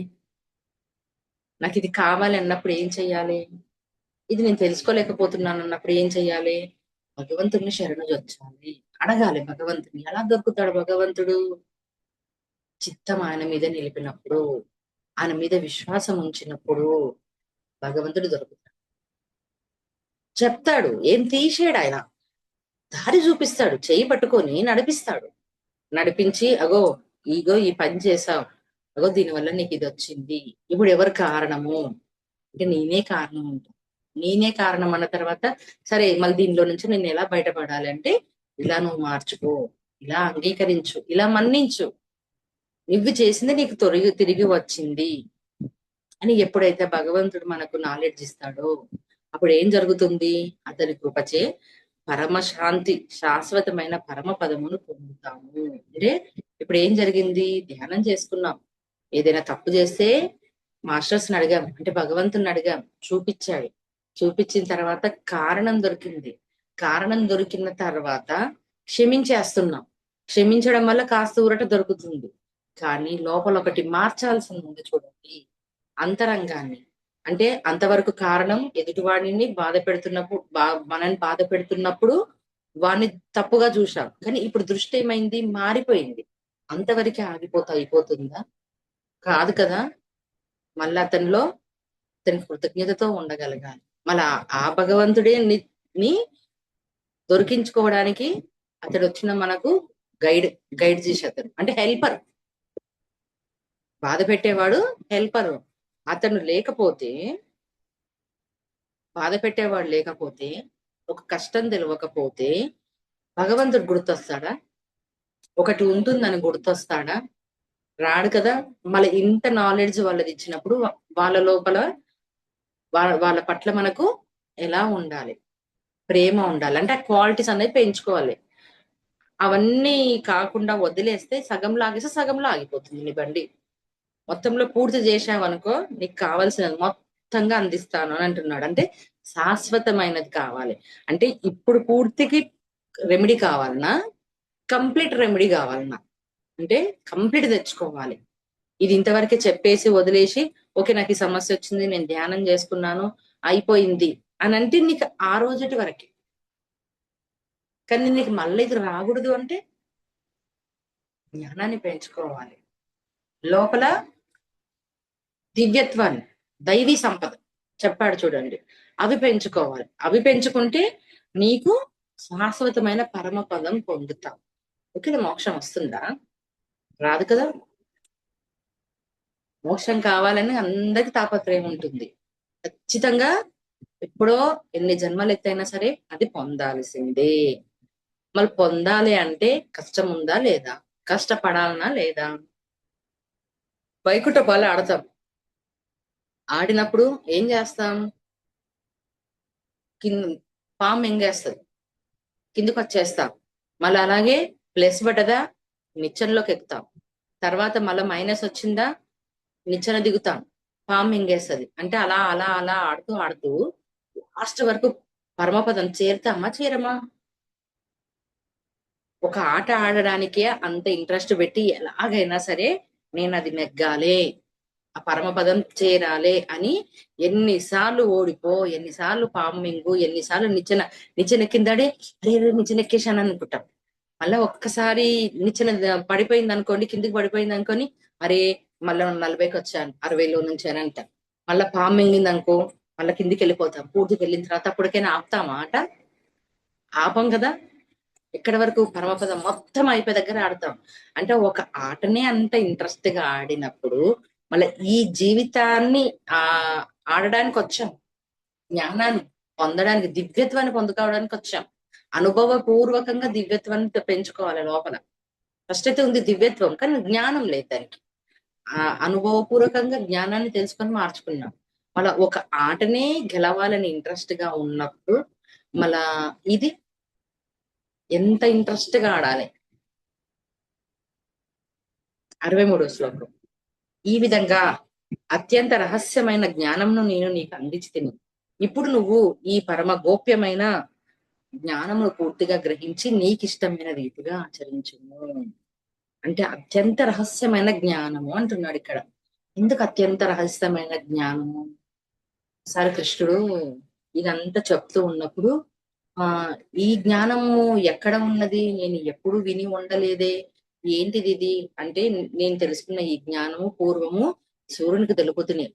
నాకు ఇది కావాలి అన్నప్పుడు ఏం చెయ్యాలి? ఇది నేను తెలుసుకోలేకపోతున్నాను అన్నప్పుడు ఏం చెయ్యాలి? భగవంతుడిని శరణు జొచ్చాలి, అడగాలి భగవంతుని. ఎలా దొరుకుతాడు భగవంతుడు? చిత్తం ఆయన మీద నిలిపినప్పుడు, ఆయన మీద విశ్వాసం ఉంచినప్పుడు భగవంతుడు దొరుకుతాడు. చెప్తాడు, ఏం తీసేడు ఆయన, దారి చూపిస్తాడు, చెయ్యి పట్టుకొని నడిపిస్తాడు. నడిపించి అగో ఈగో ఈ పని చేసావు, అగో దీనివల్ల నీకు ఇది వచ్చింది, ఇప్పుడు ఎవరు కారణము అంటే నేనే కారణం అంట. నేనే కారణం అన్న తర్వాత సరే మళ్ళీ దీనిలో నుంచి నేను ఎలా బయటపడాలి అంటే, ఇలా నువ్వు మార్చుకో, ఇలా అంగీకరించు, ఇలా మన్నించు, నువ్వు చేసింది నీకు తిరిగి వచ్చింది అని ఎప్పుడైతే భగవంతుడు మనకు నాలెడ్జ్ ఇస్తాడో, అప్పుడు ఏం జరుగుతుంది? అతని కృపచే పరమశాంతి శాశ్వతమైన పరమ పదమును పొందుతాము. అంటే ఇప్పుడు ఏం జరిగింది? ధ్యానం చేసుకున్నాం, ఏదైనా తప్పు చేస్తే మాస్టర్స్ ని అడిగాం, అంటే భగవంతుని అడిగాం, చూపించాడు. చూపించిన తర్వాత కారణం దొరికింది. కారణం దొరికిన తర్వాత క్షమించేస్తున్నాం. క్షమించడం వల్ల కాస్త ఊరట దొరుకుతుంది. కానీ లోపల ఒకటి మార్చాల్సింది ఉంది చూడండి, అంతరంగాన్ని. అంటే అంతవరకు కారణం ఎదుటివాడిని బాధ పెడుతున్నప్పుడు, మనల్ని బాధ పెడుతున్నప్పుడు వాడిని తప్పుగా చూసాం. కానీ ఇప్పుడు దృష్టి ఏమైంది? మారిపోయింది. అంతవరకే అయిపోతుందా? కాదు కదా. మళ్ళీ అతనిలో అతని కృతజ్ఞతతో ఉండగలగాలి. మళ్ళీ ఆ భగవంతుడే ని దొరికించుకోవడానికి అతడు వచ్చిన మనకు గైడ్ గైడ్ చేసి అతను అంటే హెల్పర్. బాధ పెట్టేవాడు హెల్పర్. అతను లేకపోతే, బాధ పెట్టేవాడు లేకపోతే, ఒక కష్టం తెలియకపోతే భగవంతుడు గుర్తొస్తాడా? ఒకటి ఉంటుందని గుర్తొస్తాడా? రాడు కదా. మళ్ళీ ఇంత నాలెడ్జ్ వాళ్ళది ఇచ్చినప్పుడు వాళ్ళ లోపల వాళ్ళ పట్ల మనకు ఎలా ఉండాలి? ప్రేమ ఉండాలి. అంటే ఆ క్వాలిటీస్ అనేది పెంచుకోవాలి. అవన్నీ కాకుండా వదిలేస్తే సగం లాగేస్తే సగంలో ఆగిపోతుంది నీ బండి. మొత్తంలో పూర్తి చేసావనుకో నీకు కావాల్సినది మొత్తంగా అందిస్తాను అని అంటున్నాడు. అంటే శాశ్వతమైనది కావాలి. అంటే ఇప్పుడు పూర్తికి రెమెడీ కావాలన్నా, కంప్లీట్ రెమెడీ కావాలన్నా, అంటే కంప్లీట్ తెచ్చుకోవాలి. ఇది ఇంతవరకే చెప్పేసి వదిలేసి ఓకే నాకు ఈ సమస్య వచ్చింది నేను ధ్యానం చేసుకున్నాను అయిపోయింది అని అంటే నీకు ఆ రోజుటి వరకే. కానీ నీకు మళ్ళీ ఇది రాకూడదు అంటే జ్ఞానాన్ని పెంచుకోవాలి. లోపల దివ్యత్వాన్ని, దైవీ సంపద చెప్పాడు చూడండి, అవి పెంచుకోవాలి. అవి పెంచుకుంటే నీకు శాశ్వతమైన పరమ పదం పొందుతావు. ఓకే, మోక్షం వస్తుందా? రాదు కదా. మోక్షం కావాలని అందరికి తాపత్రయం ఉంటుంది. ఖచ్చితంగా ఎప్పుడో ఎన్ని జన్మలు ఎత్తైనా సరే అది పొందాల్సిందే. మళ్ళీ పొందాలి అంటే కష్టం ఉందా లేదా? కష్టపడాలనా లేదా? వైకుంఠ పాలు ఆడతాం. ఆడినప్పుడు ఏం చేస్తాం? కింద పాము ఎంగేస్తుంది, కిందకి వచ్చేస్తాం. మళ్ళీ అలాగే ప్లస్ పడ్డదా నిచ్చెనలోకి ఎక్కుతాం. తర్వాత మళ్ళీ మైనస్ వచ్చిందా నిచ్చెన దిగుతాం, పాము మింగేస్తుంది. అంటే అలా అలా అలా ఆడుతూ ఆడుతూ లాస్ట్ వరకు పరమపదం చేరుతామా చేరమా? ఒక ఆట ఆడడానికే అంత ఇంట్రెస్ట్ పెట్టి ఎలాగైనా సరే నేను అది నెగ్గాలి, ఆ పరమపదం చేరాలి అని ఎన్నిసార్లు ఓడిపో, ఎన్నిసార్లు పాము మింగు, ఎన్నిసార్లు నిచ్చెన నిచ్చెన కిందడే లేదు నిచ్చెన ఎక్కేశాను అనుకుంటాం. మళ్ళా ఒక్కసారి నిచ్చెన పడిపోయింది అనుకోండి, కిందికి పడిపోయింది అనుకోని అరే మళ్ళా 40కి వచ్చాను 60లో నుంచి అని అంటాం. మళ్ళా పాము మింగింది అనుకో మళ్ళా కిందికి వెళ్ళిపోతాం. పూర్తికి వెళ్ళిన తర్వాత అప్పటికైనా ఆపుతామా ఆట? ఆపం కదా. ఎక్కడి వరకు పరమపదం మొత్తం అయిపోయే దగ్గర ఆడతాం. అంటే ఒక ఆటనే అంత ఇంట్రెస్ట్ గా ఆడినప్పుడు మళ్ళీ ఈ జీవితాన్ని ఆ ఆడడానికి వచ్చాం, జ్ఞానాన్ని పొందడానికి, దివ్యత్వాన్ని పొందుకోవడానికి వచ్చాం. అనుభవ పూర్వకంగా దివ్యత్వాన్ని పెంచుకోవాలి లోపల. ఫస్ట్ అయితే ఉంది దివ్యత్వం, కానీ జ్ఞానం లేదు దానికి. ఆ అనుభవపూర్వకంగా జ్ఞానాన్ని తెలుసుకొని మార్చుకున్నాం. మళ్ళా ఒక ఆటనే గెలవాలని ఇంట్రెస్ట్ గా ఉన్నప్పుడు మళ్ళా ఇది ఎంత ఇంట్రెస్ట్ గా ఆడాలి. 63వ శ్లోకం. ఈ విధంగా అత్యంత రహస్యమైన జ్ఞానంను నేను నీకు అందించితిని. ఇప్పుడు నువ్వు ఈ పరమ గోప్యమైన జ్ఞానమును పూర్తిగా గ్రహించి నీకిష్టమైన రీతిగా ఆచరించుము. అంటే అత్యంత రహస్యమైన జ్ఞానము అంటున్నాడు ఇక్కడ. ఎందుకు అత్యంత రహస్యమైన జ్ఞానము? ఒకసారి కృష్ణుడు ఇదంతా చెప్తూ ఉన్నప్పుడు ఆ ఈ జ్ఞానము ఎక్కడ ఉన్నది, నేను ఎప్పుడు విని ఉండలేదే, ఏంటిది ఇది అంటే, నేను తెలుసుకున్న ఈ జ్ఞానము పూర్వము సూర్యునికి తెలుపుతుని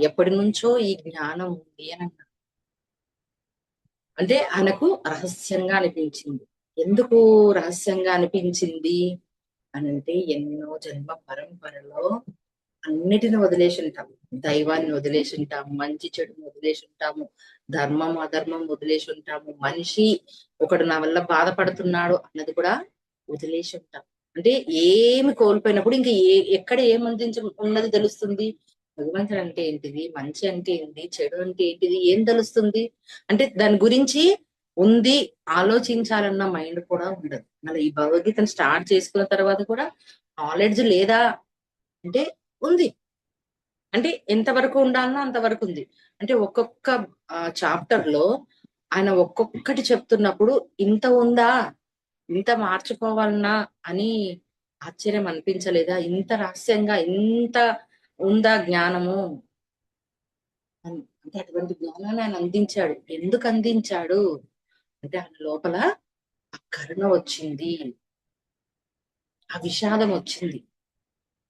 ఎప్పటి నుంచో ఈ జ్ఞానం ఉంది అని అన్నాడు. అంటే ఆయనకు రహస్యంగా అనిపించింది. ఎందుకు రహస్యంగా అనిపించింది అనంటే, ఎన్నో జన్మ పరంపరలో అన్నిటిని వదిలేసి ఉంటాం. దైవాన్ని వదిలేసి ఉంటాము, మంచి చెడుని వదిలేసి ఉంటాము, ధర్మం అధర్మం వదిలేసి ఉంటాము, మనిషి ఒకడు నా వల్ల బాధపడుతున్నాడు అన్నది కూడా వదిలేసి ఉంటాం. అంటే ఏమి కోల్పోయినప్పుడు ఇంకా ఎక్కడ ఏం అందించ ఉన్నది తెలుస్తుంది. భగవంతుడు అంటే ఏంటిది, మంచి అంటే ఏంటి, చెడు అంటే ఏంటిది ఏం తెలుస్తుంది? అంటే దాని గురించి ఉంది ఆలోచించాలన్న మైండ్ కూడా ఉండదు. మళ్ళీ ఈ భగవద్గీతను స్టార్ట్ చేసుకున్న తర్వాత కూడా నాలెడ్జ్ లేదా అంటే ఉంది. అంటే ఎంతవరకు ఉండాలనో అంతవరకు ఉంది. అంటే ఒక్కొక్క చాప్టర్ లో ఆయన ఒక్కొక్కటి చెప్తున్నప్పుడు ఇంత ఉందా, ఇంత మార్చుకోవాలన్నా అని ఆశ్చర్యం అనిపించలేదా? ఇంత రహస్యంగా ఇంత ఉందా జ్ఞానము అంటే అటువంటి జ్ఞానాన్ని ఆయన అందించాడు. ఎందుకు అందించాడు అంటే ఆయన లోపల ఆ కరుణ వచ్చింది, ఆ విషాదం వచ్చింది.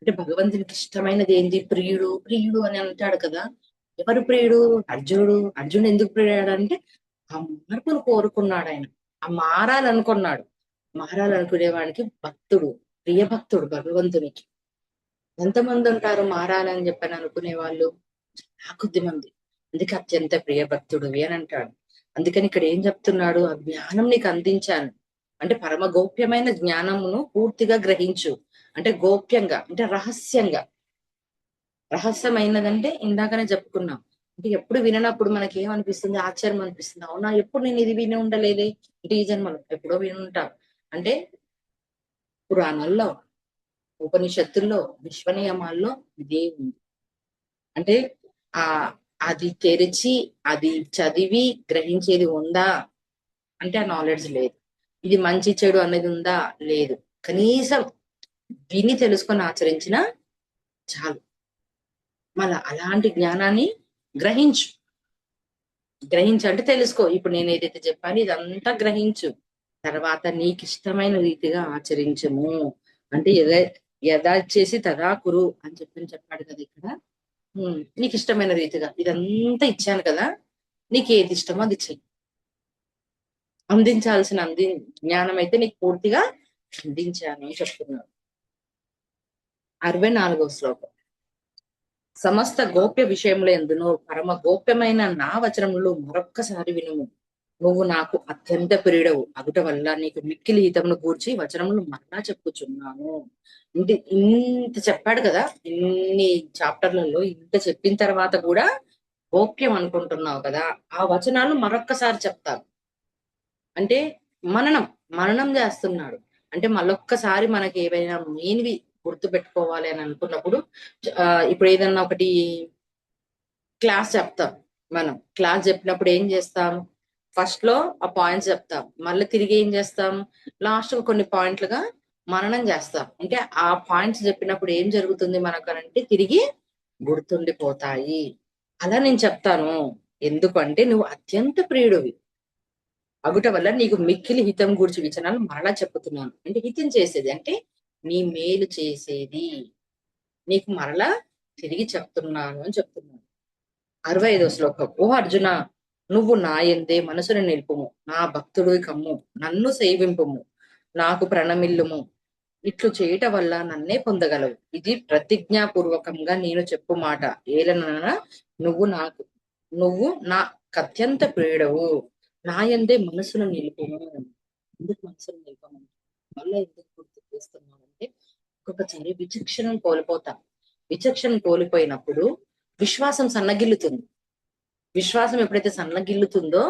అంటే భగవంతునికి ఇష్టమైనది ఏంది? ప్రియుడు ప్రియుడు అని అంటాడు కదా. ఎవరు ప్రియుడు? అర్జునుడు. అర్జునుడు ఎందుకు ప్రియుడు అంటే ఆ మార్పును కోరుకున్నాడు ఆయన. ఆ మారాలనుకున్నాడు. మారాలనుకునేవాడికి భక్తుడు, ప్రియ భక్తుడు భగవంతునికి. ఎంతమంది ఉంటారు మారాలని చెప్పని అనుకునే వాళ్ళు? చాలా కొద్ది మంది. అందుకే అత్యంత ప్రియ భక్తుడివి అని అంటాడు. అందుకని ఇక్కడ ఏం చెప్తున్నాడు? ఆ జ్ఞానం నీకు అందించాను. అంటే పరమ గోప్యమైన జ్ఞానమును పూర్తిగా గ్రహించు. అంటే గోప్యంగా, అంటే రహస్యంగా. రహస్యమైనదంటే ఇందాకనే చెప్పుకున్నాం. అంటే ఎప్పుడు విననప్పుడు మనకి ఏమనిపిస్తుంది? ఆశ్చర్యం అనిపిస్తుంది. అవునా, ఎప్పుడు నేను ఇది విని ఉండలేదే. అంటే ఈ జన్మలో ఎప్పుడో విని ఉంటాం. అంటే పురాణాల్లో, ఉపనిషత్తుల్లో, విశ్వ నియమాల్లో ఇదే ఉంది. అంటే ఆ అది తెరిచి అది చదివి గ్రహించేది ఉందా అంటే ఆ నాలెడ్జ్ లేదు. ఇది మంచి చెడు అనేది ఉందా? లేదు. కనీసం విని తెలుసుకొని ఆచరించిన చాలు. మళ్ళా అలాంటి జ్ఞానాన్ని గ్రహించు. గ్రహించు అంటే తెలుసుకో. ఇప్పుడు నేను ఏదైతే చెప్పాను ఇదంతా గ్రహించు. తర్వాత నీకు ఇష్టమైన రీతిగా ఆచరించము. అంటే యథా చేసి తదా కురు అని చెప్పాడు కదా ఇక్కడ. నీకు ఇష్టమైన రీతిగా ఇదంతా ఇచ్చాను కదా, నీకు ఏది ఇష్టమో అది చెయ్యి. అందించాల్సిన జ్ఞానం అయితే నీకు పూర్తిగా అందించాను అని చెప్తున్నాడు. 64వ శ్లోకం. సమస్త గోప్య విషయముల యందును పరమ గోప్యమైన నా వచనములు మరొక్కసారి వినుము. నువ్వు నాకు అత్యంత ప్రియుడవు అగుట వల్ల నీకు మిక్కిలి హితమును గూర్చి వచనములు మరలా చెప్పుచున్నాను. అంటే ఇంత చెప్పాడు కదా, ఇన్ని చాప్టర్లలో ఇంత చెప్పిన తర్వాత కూడా గోప్యం అనుకుంటున్నావు కదా, ఆ వచనాలు మరొక్కసారి చెప్తారు. అంటే మననం మననం చేస్తున్నాడు. అంటే మళ్ళొక్కసారి మనకి ఏవైనా మెయిన్వి గుర్తు పెట్టుకోవాలి అని అనుకున్నప్పుడు ఇప్పుడు ఏదన్నా ఒకటి క్లాస్ చెప్తాం. మనం క్లాస్ చెప్పినప్పుడు ఏం చేస్తాం? ఫస్ట్ లో ఆ పాయింట్స్ చెప్తాం, మళ్ళీ తిరిగి ఏం చేస్తాం? లాస్ట్ కొన్ని పాయింట్లుగా మననం చేస్తాం. అంటే ఆ పాయింట్స్ చెప్పినప్పుడు ఏం జరుగుతుంది మనకు అంటే తిరిగి గుర్తుండిపోతాయి. అలా నేను చెప్తాను. ఎందుకంటే నువ్వు అత్యంత ప్రియుడివి అగుట వల్ల నీకు మిక్కిలి హితం గూర్చి విచనాలు మరలా చెప్పుతున్నాను. అంటే హితం చేసేది అంటే నీ మేలు చేసేది నీకు మరలా తిరిగి చెప్తున్నాను అని చెప్తున్నాను. 65వ శ్లోకం. ఓ అర్జున, నువ్వు నా యందే మనసును నిలుపుము, నా భక్తుడు కమ్ము, నన్ను సేవింపుము, నాకు ప్రణమిల్లుము. ఇట్లు చేయట వల్ల నన్నే పొందగలవు. ఇది ప్రతిజ్ఞాపూర్వకంగా నేను చెప్పు మాట. ఏలనన నువ్వు నాకు నువ్వు నా కత్యంత ప్రియుడవు. నా యందే మనసును నిలుపుము. ఎందుకు మనసును నిలుపమంటే వల్ల ఎందుకు గుర్తు చేస్తున్నానంటే ఒక్కొక్కసారి విచక్షణను కోల్పోతాం. విచక్షణ కోల్పోయినప్పుడు విశ్వాసం సన్నగిల్లుతుంది. విశ్వాసం ఎప్పుడైతే సన్నగిల్లుతుందో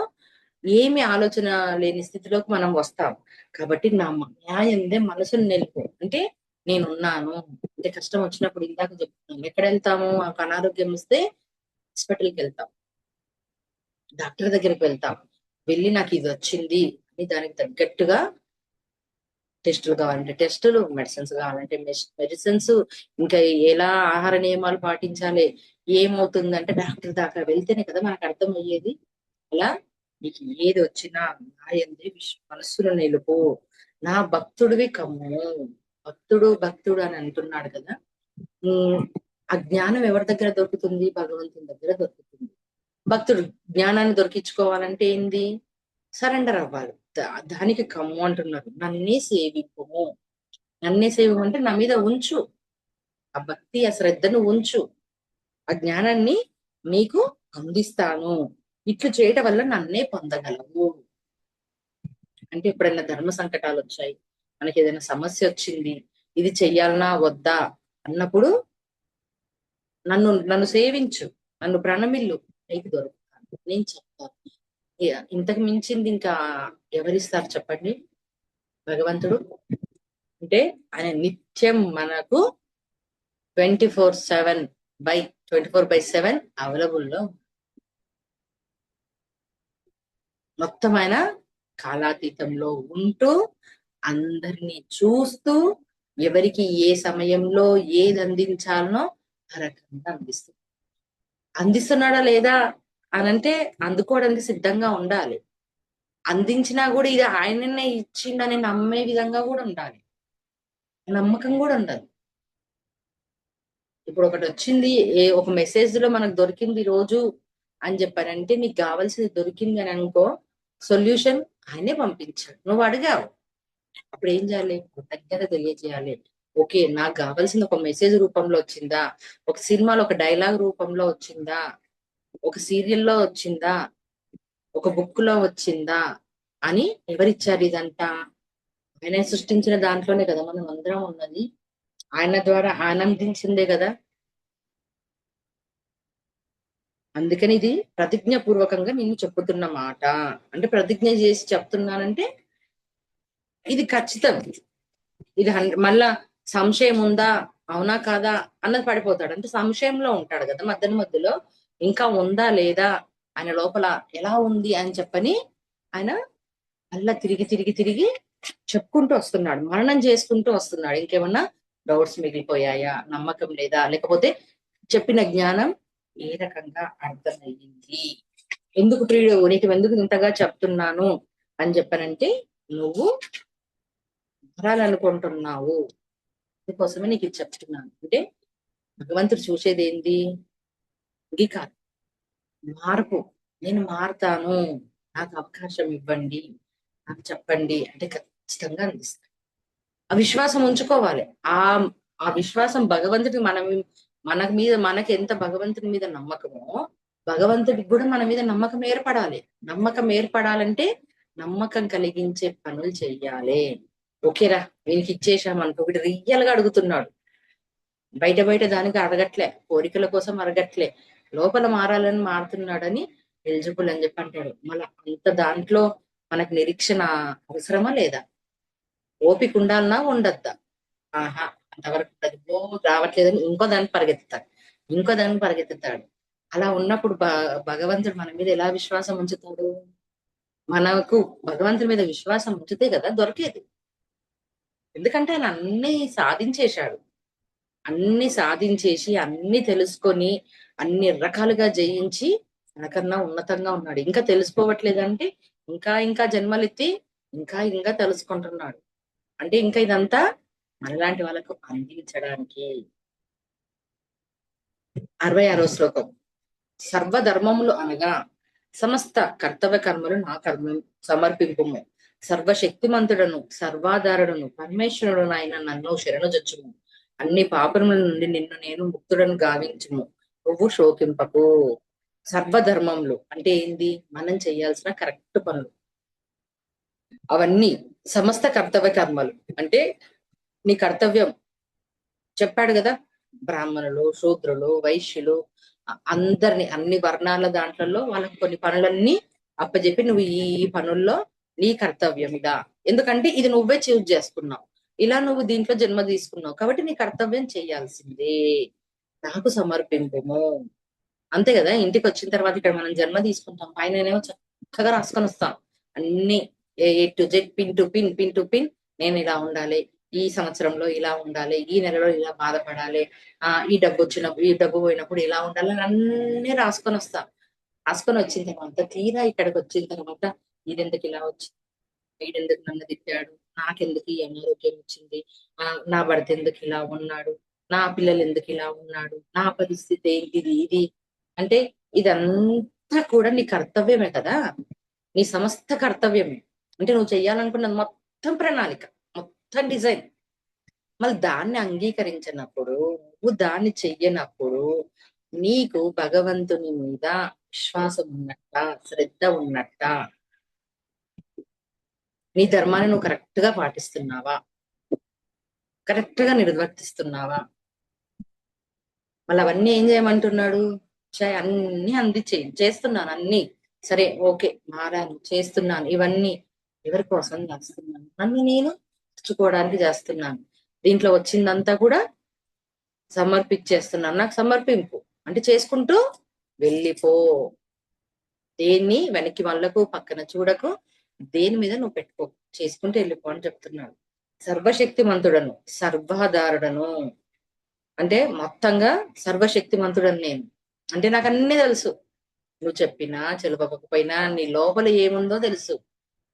ఏమి ఆలోచన లేని స్థితిలోకి మనం వస్తాం. కాబట్టి నా న్యాయందే మనసును నిలుపు. అంటే నేనున్నాను. అంటే కష్టం వచ్చినప్పుడు ఇందాక చెప్తున్నాను, ఎక్కడ వెళ్తాము? మాకు అనారోగ్యం వస్తే హాస్పిటల్కి వెళ్తాం, డాక్టర్ దగ్గరికి వెళ్తాం. వెళ్ళి నాకు ఇది వచ్చింది అని దానికి తగ్గట్టుగా టెస్టులు కావాలంటే టెస్టులు, మెడిసిన్స్ కావాలంటే మెడిసిన్స్, ఇంకా ఎలా ఆహార నియమాలు పాటించాలి, ఏమవుతుందంటే డాక్టర్ దాకా వెళ్తేనే కదా మనకు అర్థమయ్యేది. అలా నీకు ఏది వచ్చినా నా యందే మనస్సును నిలుపు, నా భక్తుడివి కమ్ము. భక్తుడు భక్తుడు అని అంటున్నాడు కదా. ఉమ్ ఆ జ్ఞానం ఎవరి దగ్గర దొరుకుతుంది? భగవంతుని దగ్గర దొరుకుతుంది. భక్తుడు జ్ఞానాన్ని దొరికించుకోవాలంటే ఏంది? సరెండర్ అవ్వాలి. దానికి కమ్ము అంటున్నారు. నన్నే సేవింపుము. నన్నే సేవింపు నా మీద ఉంచు. ఆ భక్తి ఆ శ్రద్ధను ఉంచు. ఆ జ్ఞానాన్ని నీకు అందిస్తాను. ఇట్లు చేయటం వల్ల నన్నే పొందగలవు. అంటే ఎప్పుడైనా ధర్మ సంకటాలు వచ్చాయి, మనకి ఏదైనా సమస్య వచ్చింది, ఇది చెయ్యాలనా వద్దా అన్నప్పుడు నన్ను సేవించు, నన్ను ప్రణమిల్లు, నీకు దొరుకుతాను, నేను చెప్తాను. ఇంతకు మించింది ఇంకా ఎవరిస్తారు చెప్పండి? భగవంతుడు. అంటే ఆయన నిత్యం మనకు 24/7 బై 24/7 అవైలబుల్ లో మొత్తం ఆయన కాలాతీతంలో ఉంటూ అందరినీ చూస్తూ ఎవరికి ఏ సమయంలో ఏది అందించాలనో ఆ రకంగా అందిస్తున్నాడా లేదా అనంటే అందుకోవడానికి సిద్ధంగా ఉండాలి. అందించినా కూడా ఇది ఆయననే ఇచ్చిండని నమ్మే విధంగా కూడా ఉండాలి. నమ్మకం కూడా ఉండాలి. ఇప్పుడు ఒకటి వచ్చింది, ఒక మెసేజ్ లో మనకు దొరికింది ఈ రోజు అని చెప్పారంటే, నీకు కావాల్సింది దొరికింది అని అనుకో, సొల్యూషన్ ఆయనే పంపించాడు, నువ్వు అడిగావు. అప్పుడు ఏం చేయాలి? కృతజ్ఞత తెలియజేయాలి. ఓకే, నాకు కావాల్సింది ఒక మెసేజ్ రూపంలో వచ్చిందా, ఒక సినిమాలో ఒక డైలాగ్ రూపంలో వచ్చిందా, ఒక సీరియల్లో వచ్చిందా, ఒక బుక్ లో వచ్చిందా అని ఎవరిచ్చారు ఇదంతా? ఆయన సృష్టించిన దాంట్లోనే కదా మనం అందరం ఉన్నది. ఆయన ద్వారా ఆనందించిందే కదా. అందుకని ఇది ప్రతిజ్ఞ పూర్వకంగా నేను చెప్పుతున్న మాట. అంటే ప్రతిజ్ఞ చేసి చెప్తున్నానంటే ఇది ఖచ్చితం. ఇది మళ్ళా సంశయం ఉందా, అవునా కాదా అన్నది పడిపోతాడు. అంటే సంశయంలో ఉంటాడు కదా మధ్య మధ్యలో, ఇంకా ఉందా లేదా, ఆయన లోపల ఎలా ఉంది అని చెప్పని ఆయన మళ్ళా తిరిగి తిరిగి తిరిగి చెప్పుకుంటూ వస్తున్నాడు, మననం చేసుకుంటూ వస్తున్నాడు. ఇంకేమన్నా డౌట్స్ మిగిలిపోయాయా, నమ్మకం లేదా, లేకపోతే చెప్పిన జ్ఞానం ఏ రకంగా అర్థమయ్యింది, ఎందుకు ప్రియుడు నీకు ఎందుకు ఇంతగా చెప్తున్నాను అని చెప్పానంటే, నువ్వు మారాలనుకుంటున్నావు, అందుకోసమే నీకు ఇది చెప్తున్నాను. అంటే భగవంతుడు చూసేది ఏంది? అంగీకారం, మార్పు. నేను మారుతాను, నాకు అవకాశం ఇవ్వండి, నాకు చెప్పండి అంటే ఖచ్చితంగా అందిస్తాను. ఆ విశ్వాసం ఉంచుకోవాలి. ఆ ఆ విశ్వాసం భగవంతుడి మన మీద మనకి ఎంత భగవంతుడి మీద నమ్మకమో, భగవంతుడికి కూడా మన మీద నమ్మకం ఏర్పడాలి. నమ్మకం ఏర్పడాలంటే నమ్మకం కలిగించే పనులు చెయ్యాలి. ఓకేరా, వీనికి ఇచ్చేసాం అనుకో, వీడు రియల్ గా అడుగుతున్నాడు, బయట బయట దానికి అడగట్లే, కోరికల కోసం అడగట్లే, లోపల మారాలని మారుతున్నాడని ఎలిజిబుల్ అని చెప్పి అంటాడు. మళ్ళీ అంత దాంట్లో మనకు నిరీక్షణ అవసరమా లేదా? ఓపిక ఉండాలన్నా ఉండద్దా? ఆహా, అంతవరకు ఉండదు. ఓ రావట్లేదని ఇంకో దానికి పరిగెత్తుతాడు, ఇంకో దానికి పరిగెత్తుతాడు. అలా ఉన్నప్పుడు భగవంతుడు మన మీద ఎలా విశ్వాసం ఉంచుతాడు? మనకు భగవంతుడి మీద విశ్వాసం ఉంచితే కదా దొరికేది. ఎందుకంటే ఆయన అన్ని సాధించేశాడు, అన్ని సాధించేసి అన్ని తెలుసుకొని అన్ని రకాలుగా జయించి మనకన్నా ఉన్నతంగా ఉన్నాడు. ఇంకా తెలుసుకోవట్లేదంటే ఇంకా ఇంకా జన్మలెత్తి ఇంకా ఇంకా తెలుసుకుంటున్నాడు. అంటే ఇంకా ఇదంతా మనలాంటి వాళ్ళకు అందించడానికి. 66వ శ్లోకం. సర్వధర్మములు అనగా సమస్త కర్తవ్య కర్మలు నా కర్మం సమర్పింపుము. సర్వశక్తిమంతుడను సర్వాధారుడను పరమేశ్వరుడు ఆయన నన్ను శరణుజొచ్చుము. అన్ని పాపముల నుండి నిన్ను నేను ముక్తుడను గావించుము. నువ్వు శోకింపకు. సర్వధర్మములు అంటే ఏంది? మనం చేయాల్సిన కరెక్ట్ పనులు అవన్నీ. సమస్త కర్తవ్య కర్మలు అంటే నీ కర్తవ్యం చెప్పాడు కదా, బ్రాహ్మణులు, శూద్రులు, వైశ్యులు, అందరిని అన్ని వర్ణాల దాంట్లలో వాళ్ళకి కొన్ని పనులన్నీ అప్పచెప్పి, నువ్వు ఈ పనుల్లో నీ కర్తవ్యం ఇదా, ఎందుకంటే ఇది నువ్వే చూజ్ చేసుకున్నావు, ఇలా నువ్వు దీంట్లో జన్మ తీసుకున్నావు కాబట్టి నీ కర్తవ్యం చేయాల్సిందే, నాకు సమర్పింపుము. అంతే కదా. ఇంటికి వచ్చిన తర్వాత ఇక్కడ మనం జన్మ తీసుకుంటాం, పైననేమో చక్కగా రాసుకొని వస్తాం అన్ని, A to Z, pin to pin, pin to pin. నేను ఇలా ఉండాలి, ఈ సంవత్సరంలో ఇలా ఉండాలి, ఈ నెలలో ఇలా బాధపడాలి, ఈ డబ్బు వచ్చినప్పుడు, ఈ డబ్బు పోయినప్పుడు ఇలా ఉండాలి అని అన్ని రాసుకొని వస్తాం. రాసుకొని వచ్చిన తర్వాత తీరా ఇక్కడికి వచ్చిన తర్వాత ఇదెందుకు ఇలా వచ్చింది, వీడెందుకు నన్ను తిట్టాడు, నాకెందుకు ఈ అనారోగ్యం వచ్చింది, నా భర్త ఎందుకు ఇలా ఉన్నాడు, నా పిల్లలు ఎందుకు ఇలా ఉన్నాడు, నా పరిస్థితి ఏంటిది, ఇది అంటే ఇదంతా కూడా నీ కర్తవ్యమే కదా, నీ సమస్త కర్తవ్యమే. అంటే నువ్వు చెయ్యాలనుకున్నది మొత్తం ప్రణాళిక, మొత్తం డిజైన్. మళ్ళీ దాన్ని అంగీకరించినప్పుడు, నువ్వు దాన్ని చెయ్యనప్పుడు నీకు భగవంతుని మీద విశ్వాసం ఉన్నట్ట, శ్రద్ధ ఉన్నట్ట, నీ ధర్మాన్ని నువ్వు కరెక్ట్ గా పాటిస్తున్నావా, కరెక్ట్ గా నిర్వర్తిస్తున్నావా? మళ్ళీ అవన్నీ ఏం చేయమంటున్నాడు? అన్ని చేస్తున్నాను అన్ని, సరే ఓకే మారాను, చేస్తున్నాను, ఇవన్నీ ఎవరి కోసం చేస్తున్నాను? నన్ను నేను తెచ్చుకోవడానికి చేస్తున్నాను. దీంట్లో వచ్చిందంతా కూడా సమర్పించేస్తున్నాను, నాకు సమర్పింపు అంటే చేసుకుంటూ వెళ్ళిపో, దేన్ని వెనక్కి వాళ్ళకు పక్కన చూడకు, దేని మీద నువ్వు పెట్టుకో, చేసుకుంటూ వెళ్ళిపో అని చెప్తున్నాడు. సర్వశక్తిమంతుడను సర్వాధారుడను అంటే మొత్తంగా సర్వశక్తిమంతుడని నేను, అంటే నాకు అన్ని తెలుసు, నువ్వు చెప్పినా చెలపకపోయినా నీ లోపల ఏముందో తెలుసు,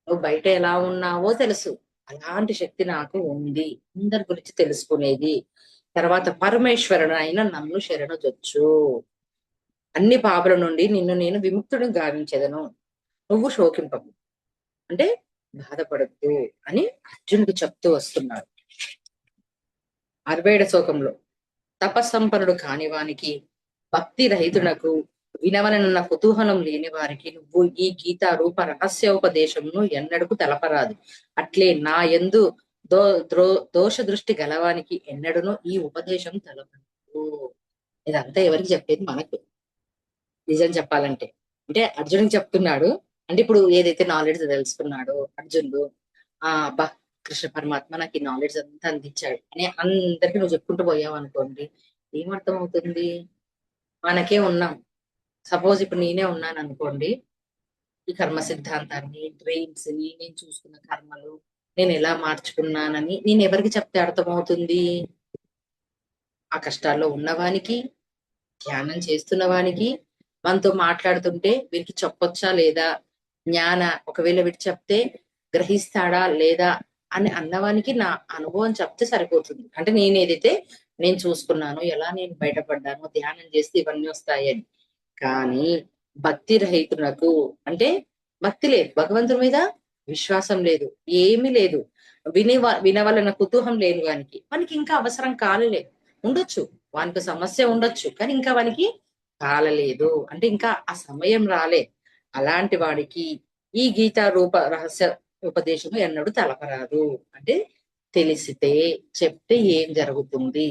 నువ్వు బయట ఎలా ఉన్నావో తెలుసు. అలాంటి శక్తి నాకు ఉంది, అందరి గురించి తెలుసుకునేది, తర్వాత పరమేశ్వరుడు అయిన నన్ను శరణుజొచ్చు. అన్ని పాపల నుండి నిన్ను నేను విముక్తుడు గావించెదను. నువ్వు శోకింపకు, అంటే బాధపడద్దు అని అర్జునుడికి చెప్తూ వస్తున్నాడు. 67 శ్లోకంలో తపస్సంపన్నుడు కాని వానికి, భక్తి రహితునకు, వినవలనన్న కుతూహలం లేని వారికి నువ్వు ఈ గీతా రూప రహస్యోపదేశమును ఎన్నడకు తెలపరాదు. అట్లే నా యందు దో ద్రో దోష దృష్టి గలవానికి ఎన్నడను ఈ ఉపదేశం తెలపదు. ఇదంతా ఎవరికి చెప్పేది? మనకు. నిజం చెప్పాలంటే, అంటే అర్జునుడికి చెప్తున్నాడు. అంటే ఇప్పుడు ఏదైతే నాలెడ్జ్ తెలుసుకున్నాడో అర్జునుడు, అబ్బా, కృష్ణ పరమాత్మ నాకు ఈ నాలెడ్జ్ అంతా అందించాడు అని అందరికి నువ్వు చెప్పుకుంటూ పోయావు అనుకోండి, ఏమర్థం అవుతుంది? మనకే ఉన్నాం. సపోజ్ ఇప్పుడు నేనే ఉన్నాను అనుకోండి, ఈ కర్మ సిద్ధాంతాన్ని, డ్రీమ్స్ ని, నేను చూసుకున్న కర్మలు, నేను ఎలా మార్చుకున్నానని నేను ఎవరికి చెప్తే అర్థమవుతుంది? ఆ కష్టాల్లో ఉన్నవానికి, ధ్యానం చేస్తున్న వానికి, మనతో మాట్లాడుతుంటే వీరికి చెప్పొచ్చా లేదా, జ్ఞాన ఒకవేళ వీటి చెప్తే గ్రహిస్తాడా లేదా అని అన్నవానికి నా అనుభవం చెప్తే సరిపోతుంది. అంటే నేను ఏదైతే నేను చూసుకున్నాను, ఎలా నేను బయటపడ్డాను, ధ్యానం చేస్తే ఇవన్నీ వస్తాయని. కానీ భక్తి రహితునకు, అంటే భక్తి లేదు, భగవంతుడి మీద విశ్వాసం లేదు, ఏమీ లేదు, వినవలన కుతూహం లేని వానికి, వానికి ఇంకా అవసరం కాలలే, ఉండొచ్చు, వానికి సమస్య ఉండొచ్చు, కానీ ఇంకా వానికి కాలలేదు, అంటే ఇంకా ఆ సమయం రాలే. అలాంటి వాడికి ఈ గీతా రూప రహస్య ఉపదేశము ఎన్నడూ తలపరాదు. అంటే తెలిసితే చెప్తే ఏం జరుగుతుంది?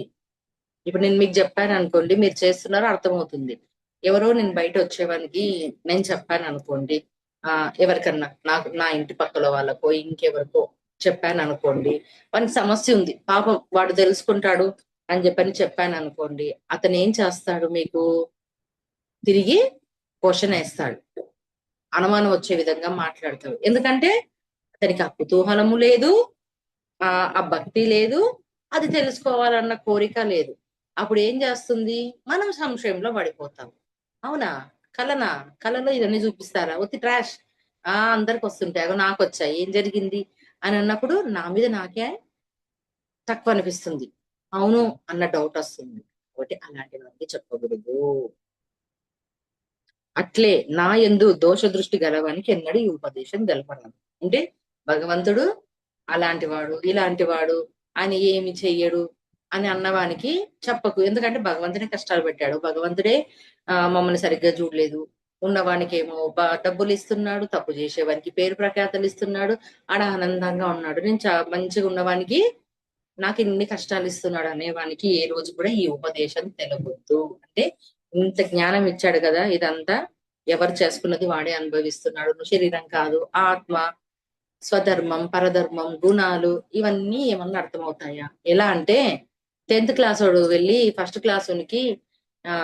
ఇప్పుడు నేను మీకు చెప్పాను అనుకోండి, మీరు చేస్తున్నారో అర్థమవుతుంది. ఎవరో నేను బయట వచ్చేవానికి నేను చెప్పాను అనుకోండి, ఎవరికన్నా, నాకు నా ఇంటి పక్కల వాళ్ళకో ఇంకెవరికో చెప్పాను అనుకోండి, వానికి సమస్య ఉంది, పాపం వాడు తెలుసుకుంటాడు అని చెప్పాను అనుకోండి, అతను ఏం చేస్తాడు? మీకు తిరిగి క్వశ్చన్ వేస్తాడు, అనుమానం వచ్చే విధంగా మాట్లాడతాడు. ఎందుకంటే అతనికి ఆ కుతూహలము లేదు, ఆ భక్తి లేదు, అది తెలుసుకోవాలన్న కోరిక లేదు. అప్పుడు ఏం చేస్తుంది? మనం సంశయంలో పడిపోతాం. అవునా? కలనా? కలలో ఇవన్నీ చూపిస్తారా? ఒత్తి ట్రాష్. అందరికి వస్తుంటాయి, అగో నాకు వచ్చాయి, ఏం జరిగింది అని అన్నప్పుడు నా మీద నాకే తక్కువ అనిపిస్తుంది, అవును అన్న డౌట్ వస్తుంది. కాబట్టి అలాంటి వారికి చెప్పకూడదు. అట్లే నా యందు దోష దృష్టి గలవానికి ఎన్నడూ ఈ ఉపదేశం తెలపరాదు. అంటే భగవంతుడు అలాంటి వాడు, ఇలాంటి వాడు, ఆయన ఏమి చెయ్యడు అని అన్నవానికి చెప్పకు. ఎందుకంటే భగవంతుడే కష్టాలు పెట్టాడు, భగవంతుడే మమ్మల్ని సరిగ్గా చూడలేదు, ఉన్నవానికి ఏమో డబ్బులు ఇస్తున్నాడు, తప్పు చేసేవానికి పేరు ప్రఖ్యాతలు ఇస్తున్నాడు, ఆడ ఆనందంగా ఉన్నాడు. నేను మంచిగా ఉన్నవానికి నాకు ఇన్ని కష్టాలు ఇస్తున్నాడు అనేవానికి ఏ రోజు కూడా ఈ ఉపదేశం తెలవద్దు. అంటే ఇంత జ్ఞానం ఇచ్చాడు కదా, ఇదంతా ఎవరు చేసుకున్నది వాడే అనుభవిస్తున్నాడు, నువ్వు శరీరం కాదు, ఆత్మ, స్వధర్మం, పరధర్మం, గుణాలు, ఇవన్నీ ఏమన్నా అర్థమవుతాయా? ఎలా అంటే 10th క్లాస్ వాడు వెళ్ళి ఫస్ట్ క్లాస్ వానికి ఆ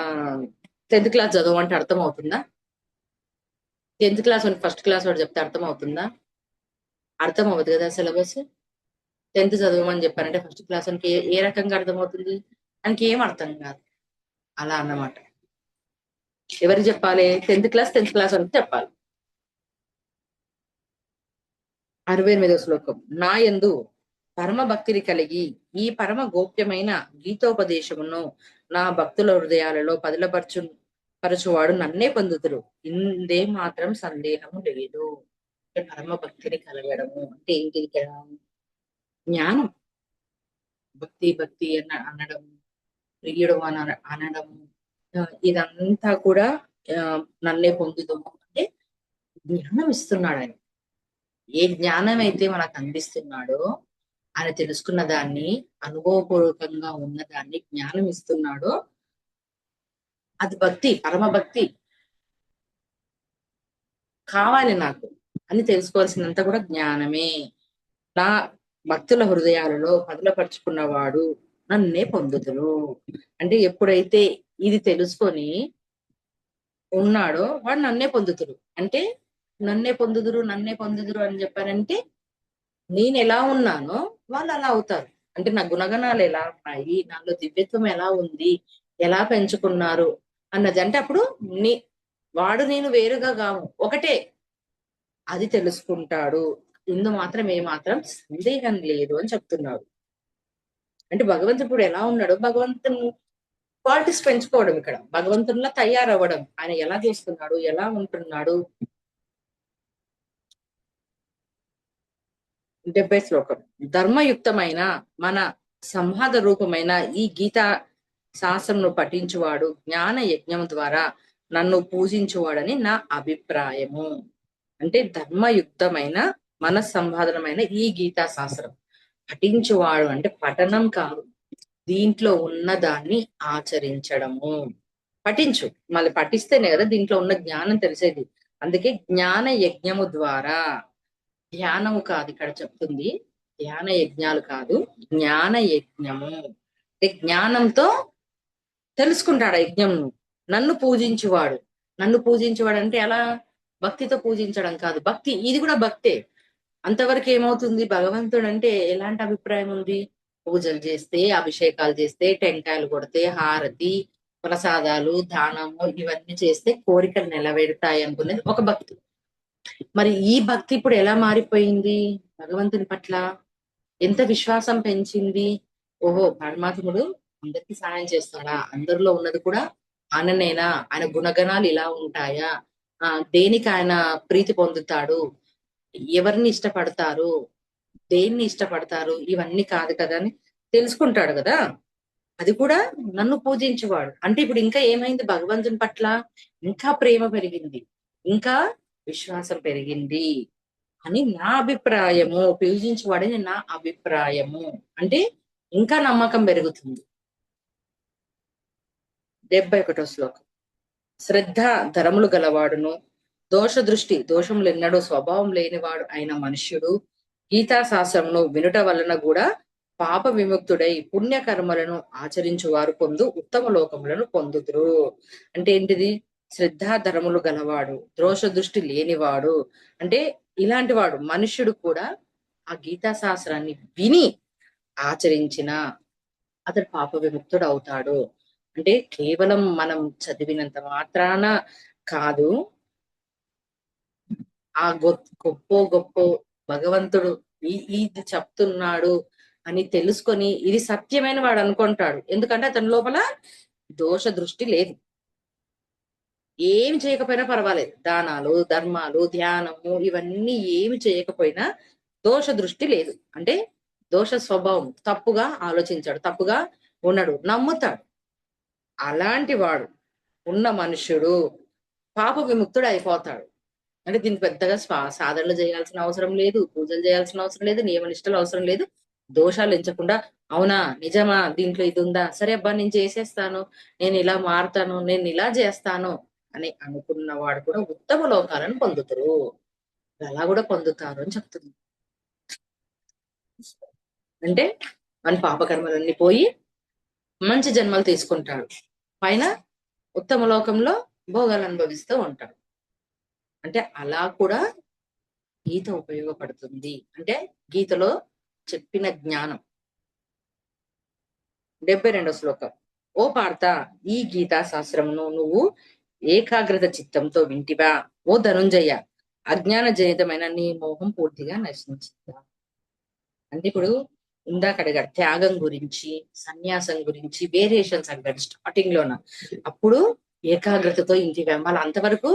10th క్లాస్ చదవమంటే అర్థం అవుతుందా? 10th క్లాస్ వానికి ఫస్ట్ క్లాస్ వాడు చెప్తే అర్థం అవుతుందా? అర్థం అవ్వదు కదా సిలబస్. 10th చదవమని చెప్పారంటే ఫస్ట్ క్లాస్ వానికి ఏ రకంగా అర్థమవుతుంది? ఆయనకి ఏం అర్థం కాదు. అలా అన్నమాట. ఎవరికి చెప్పాలి? 10th క్లాస్ వానికి చెప్పాలి. 68వ శ్లోకం. నా యందు పరమ భక్తిని కలిగి ఈ పరమ గోప్యమైన గీతోపదేశమును నా భక్తుల హృదయాలలో పరచువాడు నన్నే పొందుతురు, ఇందే మాత్రం సందేహము లేదు. పరమ భక్తిని కలగడము అంటే ఏంటి? ఇక్కడ జ్ఞానం, భక్తి భక్తి అనడం, ప్రియుడు అనడము, ఇదంతా కూడా ఆ నన్నే పొందుతాము అంటే జ్ఞానం ఇస్తున్నాడు ఆయన. ఏ జ్ఞానం అయితే మనకు అందిస్తున్నాడో, ఆయన తెలుసుకున్న దాన్ని, అనుభవపూర్వకంగా ఉన్నదాన్ని జ్ఞానం ఇస్తున్నాడో, అది భక్తి, పరమ భక్తి. కావాలి నాకు అని తెలుసుకోవాల్సినంత కూడా జ్ఞానమే. నా భక్తుల హృదయాలలో పదులపరుచుకున్నవాడు నన్నే పొందుతురు. అంటే ఎప్పుడైతే ఇది తెలుసుకొని ఉన్నాడో వాడు నన్నే పొందుతురు. అంటే నన్నే పొందుదురు అని చెప్పారంటే నేను ఎలా ఉన్నానో వాళ్ళు అలా అవుతారు. అంటే నా గుణగణాలు ఎలా ఉన్నాయి, నాలో దివ్యత్వం ఎలా ఉంది, ఎలా పెంచుకున్నారు అన్నది. అంటే అప్పుడు నీ వాడు నేను వేరుగా కావు, ఒకటే, అది తెలుసుకుంటాడు. ఇందు మాత్రం ఏమాత్రం సందేహం లేదు అని చెప్తున్నాడు. అంటే భగవంతుడు ఇప్పుడు ఎలా ఉన్నాడు, భగవంతుని క్వాలిటీస్ పెంచుకోవడం, ఇక్కడ భగవంతునిలా తయారవ్వడం. ఆయన ఎలా చేస్తున్నాడు, ఎలా ఉంటున్నాడు. 70 శ్లోకం. ధర్మయుక్తమైన మన సంవాద రూపమైన ఈ గీతా శాస్త్రంను పఠించువాడు జ్ఞాన యజ్ఞం ద్వారా నన్ను పూజించువాడని నా అభిప్రాయము. అంటే ధర్మయుక్తమైన మన సంవాదనమైన ఈ గీతా శాస్త్రం పఠించువాడు అంటే పఠనం కాదు, దీంట్లో ఉన్న దాన్ని ఆచరించడము. పఠించు, మళ్ళీ పఠిస్తేనే కదా దీంట్లో ఉన్న జ్ఞానం తెలిసేది. అందుకే జ్ఞాన యజ్ఞము ద్వారా, ధ్యానము కాదు ఇక్కడ చెప్తుంది, ధ్యాన యజ్ఞాలు కాదు, జ్ఞాన యజ్ఞము. అంటే జ్ఞానంతో తెలుసుకుంటాడు ఆ యజ్ఞంను. నన్ను పూజించువాడు, నన్ను పూజించువాడు అంటే ఎలా, భక్తితో పూజించడం కాదు, భక్తి ఇది కూడా భక్తే. అంతవరకు ఏమవుతుంది, భగవంతుడు అంటే ఎలాంటి అభిప్రాయం ఉంది, పూజలు చేస్తే, అభిషేకాలు చేస్తే, టెంకాయలు కొడితే, హారతి, ప్రసాదాలు, దానము ఇవన్నీ చేస్తే కోరికలు నెరవేరుతాయి అనుకునేది ఒక భక్తి. మరి ఈ భక్తి ఇప్పుడు ఎలా మారిపోయింది, భగవంతుని పట్ల ఎంత విశ్వాసం పెంచింది. ఓహో, పరమాత్ముడు అందరికి సహాయం చేస్తాడా, అందరిలో ఉన్నది కూడా ఆయననేనా, ఆయన గుణగణాలు ఇలా ఉంటాయా, దేనికి ఆయన ప్రీతి పొందుతాడు, ఎవరిని ఇష్టపడతారు, దేన్ని ఇష్టపడతారు, ఇవన్నీ కాదు కదా అని తెలుసుకుంటాడు కదా. అది కూడా నన్ను పూజించేవాడు అంటే ఇప్పుడు ఇంకా ఏమైంది, భగవంతుని పట్ల ఇంకా ప్రేమ పెరిగింది, ఇంకా విశ్వాసం పెరిగింది అని నా అభిప్రాయము. పూజించేవాడని నా అభిప్రాయము అంటే ఇంకా నమ్మకం పెరుగుతుంది. 71 శ్లోకం. శ్రద్ధ ధరములు గలవాడును దోష దృష్టి దోషములెన్నడూ స్వభావం లేనివాడు అయిన మనుష్యుడు గీతా శాస్త్రమును వినుట వలన కూడా పాప విముక్తుడై పుణ్యకర్మలను ఆచరించువారు పొందు ఉత్తమ లోకములను పొందుదురు. అంటే ఏంటిది, శ్రద్ధాధరములు గలవాడు, దోష దృష్టి లేనివాడు అంటే ఇలాంటి వాడు మనుష్యుడు కూడా ఆ గీతా శాస్త్రాన్ని విని ఆచరించిన అతడు పాప విముక్తుడు అవుతాడు. అంటే కేవలం మనం చదివినంత మాత్రాన కాదు, ఆ గొప్ప భగవంతుడు ఇది చెప్తున్నాడు అని తెలుసుకొని ఇది సత్యమైన వాడు అనుకుంటాడు. ఎందుకంటే అతని లోపల దోష దృష్టి లేదు. ఏం చేయకపోయినా పర్వాలేదు, దానాలు, ధర్మాలు, ధ్యానము ఇవన్నీ ఏమి చేయకపోయినా దోష దృష్టి లేదు. అంటే దోష స్వభావం, తప్పుగా ఆలోచించాడు, తప్పుగా ఉన్నాడు, నమ్ముతాడు. అలాంటి వాడు ఉన్న మనుష్యుడు పాప విముక్తుడు అయిపోతాడు. అంటే దీనికి పెద్దగా సాధనలు చేయాల్సిన అవసరం లేదు, పూజలు చేయాల్సిన అవసరం లేదు, నియమ నిష్టలు అవసరం లేదు. దోషాలు ఎంచకుండా, అవునా నిజమా దీంట్లో ఇది ఉందా, సరే అబ్బా నేను చేసేస్తాను, నేను ఇలా మారుతాను, నేను ఇలా చేస్తాను అని అనుకున్నవాడు కూడా ఉత్తమ లోకాలను పొందుతారు. అలా కూడా పొందుతారు అని చెప్తుంది. అంటే మన పాపకర్మలన్నీ పోయి మంచి జన్మలు తీసుకుంటాడు, పైన ఉత్తమ లోకంలో భోగాలు అనుభవిస్తూ ఉంటాడు. అంటే అలా కూడా గీత ఉపయోగపడుతుంది. అంటే గీతలో చెప్పిన జ్ఞానం. 72 శ్లోకం. ఓ పార్థ, ఈ గీతా శాస్త్రమును నువ్వు ఏకాగ్రత చిత్తంతో వింటివా. ఓ ధనుంజయ, అజ్ఞాన జనితమైన నీ మోహం పూర్తిగా నశించిందా. అంటే ఇప్పుడు ఇందాక అడిగాడు త్యాగం గురించి, సన్యాసం గురించి వేరియేషన్స్ అడిగాడు స్టార్టింగ్ లోన. అప్పుడు ఏకాగ్రతతో ఇంటివా, మళ్ళీ అంతవరకు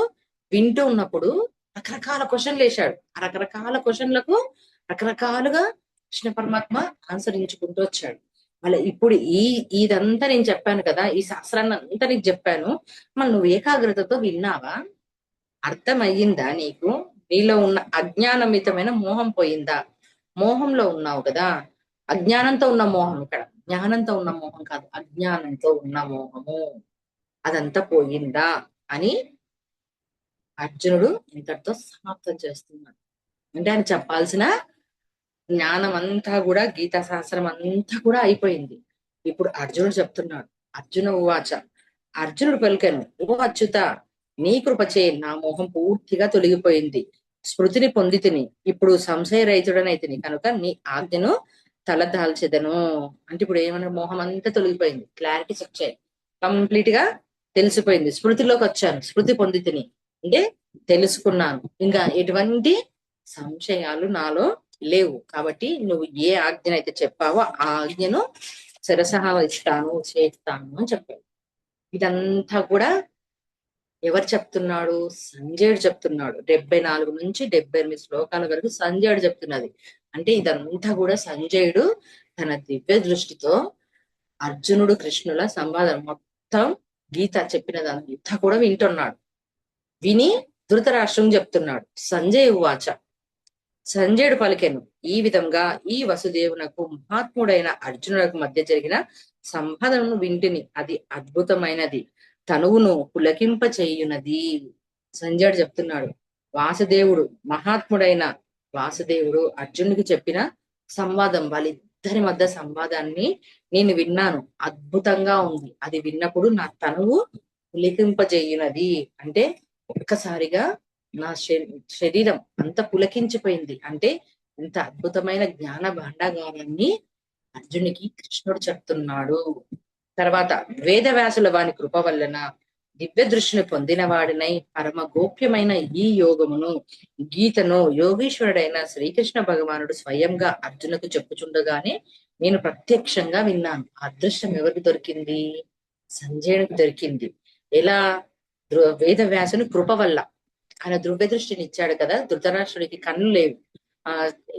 వింటూ ఉన్నప్పుడు రకరకాల క్వశ్చన్లు వేశాడు. ఆ రకరకాల క్వశ్చన్లకు రకరకాలుగా కృష్ణ పరమాత్మ ఆన్సరించుకుంటూ వచ్చాడు. మళ్ళీ ఇప్పుడు ఇదంతా నేను చెప్పాను కదా, ఈ శాస్త్రాన్ని అంతా నీకు చెప్పాను, మళ్ళీ నువ్వు ఏకాగ్రతతో విన్నావా, అర్థమయ్యిందా నీకు, నీలో ఉన్న అజ్ఞానమితమైన మోహం పోయిందా. మోహంలో ఉన్నావు కదా, అజ్ఞానంతో ఉన్న మోహం, ఇక్కడ జ్ఞానంతో ఉన్న మోహం కాదు, అజ్ఞానంతో ఉన్న మోహము అదంతా పోయిందా అని అర్జునుడు ఇంతటితో సమాప్తం చేస్తున్నాడు. అంటే ఆయన చెప్పాల్సిన జ్ఞానం అంతా కూడా, గీతా శాస్త్రం అంతా కూడా అయిపోయింది. ఇప్పుడు అర్జునుడు చెప్తున్నాడు. అర్జున ఉవాచ, అర్జునుడు పలికాను, ఓ అచ్యుత, నీ కృపచే నా మోహం పూర్తిగా తొలగిపోయింది, స్మృతిని పొందితిని, ఇప్పుడు సంశయరహితుడనైతిని కనుక నీ ఆజ్ఞను తలదాల్చెదను. అంటే ఇప్పుడు ఏమన్నా, మోహం అంతా తొలగిపోయింది, క్లారిటీస్ వచ్చాయి, కంప్లీట్ గా తెలిసిపోయింది, స్మృతిలోకి వచ్చాను, స్మృతి పొందితిని అంటే తెలుసుకున్నాను, ఇంకా ఎటువంటి సంశయాలు నాలో లేవు. కాబట్టి నువ్వు ఏ ఆజ్ఞనైతే చెప్పావో ఆ ఆజ్ఞను శిరసహ ఇస్తాను, చేస్తాను అని చెప్పాడు. ఇదంతా కూడా ఎవరు చెప్తున్నాడు? సంజయుడు చెప్తున్నాడు. 74 నుంచి 78 శ్లోకాల వరకు సంజయుడు చెప్తున్నది. అంటే ఇదంతా కూడా సంజయుడు తన దివ్య దృష్టితో అర్జునుడు కృష్ణుల సంవాదం మొత్తం గీత చెప్పినదంతా కూడా వింటున్నాడు. విని ధృతరాష్ట్రం చెప్తున్నాడు. సంజయ్ ఉవాచ, సంజయుడు పలికెను ఈ విధంగా, ఈ వసుదేవునకు మహాత్ముడైన అర్జునులకు మధ్య జరిగిన సంవాదమును వింటిని, అది అద్భుతమైనది, తనువును పులకింప చేయునది. సంజయుడు చెప్తున్నాడు, వాసుదేవుడు మహాత్ముడైన వాసుదేవుడు అర్జునుడికి చెప్పిన సంవాదం, వాళ్ళిద్దరి మధ్య సంవాదాన్ని నేను విన్నాను. అద్భుతంగా ఉంది. అది విన్నప్పుడు నా తనువు పులకింపజేయునది. అంటే ఒక్కసారిగా నా శరీరం అంత పులకించిపోయింది. అంటే ఇంత అద్భుతమైన జ్ఞాన భాండాగారాన్ని అర్జునికి కృష్ణుడు చెప్తున్నాడు. తర్వాత వేదవ్యాసుల వాని కృప వలన దివ్య దృష్టిని పొందిన వాడినై పరమ గోప్యమైన ఈ యోగమును, గీతను యోగీశ్వరుడైన శ్రీకృష్ణ భగవానుడు స్వయంగా అర్జునకు చెప్పుచుండగానే నేను ప్రత్యక్షంగా విన్నాను. ఆ అదృష్టం ఎవరికి దొరికింది? సంజయునికి దొరికింది. ఎలా? వేదవ్యాసుని కృప వల్ల. ఆయన దివ్య దృష్టిని ఇచ్చాడు కదా. ధృతరాష్ట్రుడికి కళ్ళు లేవు, ఆ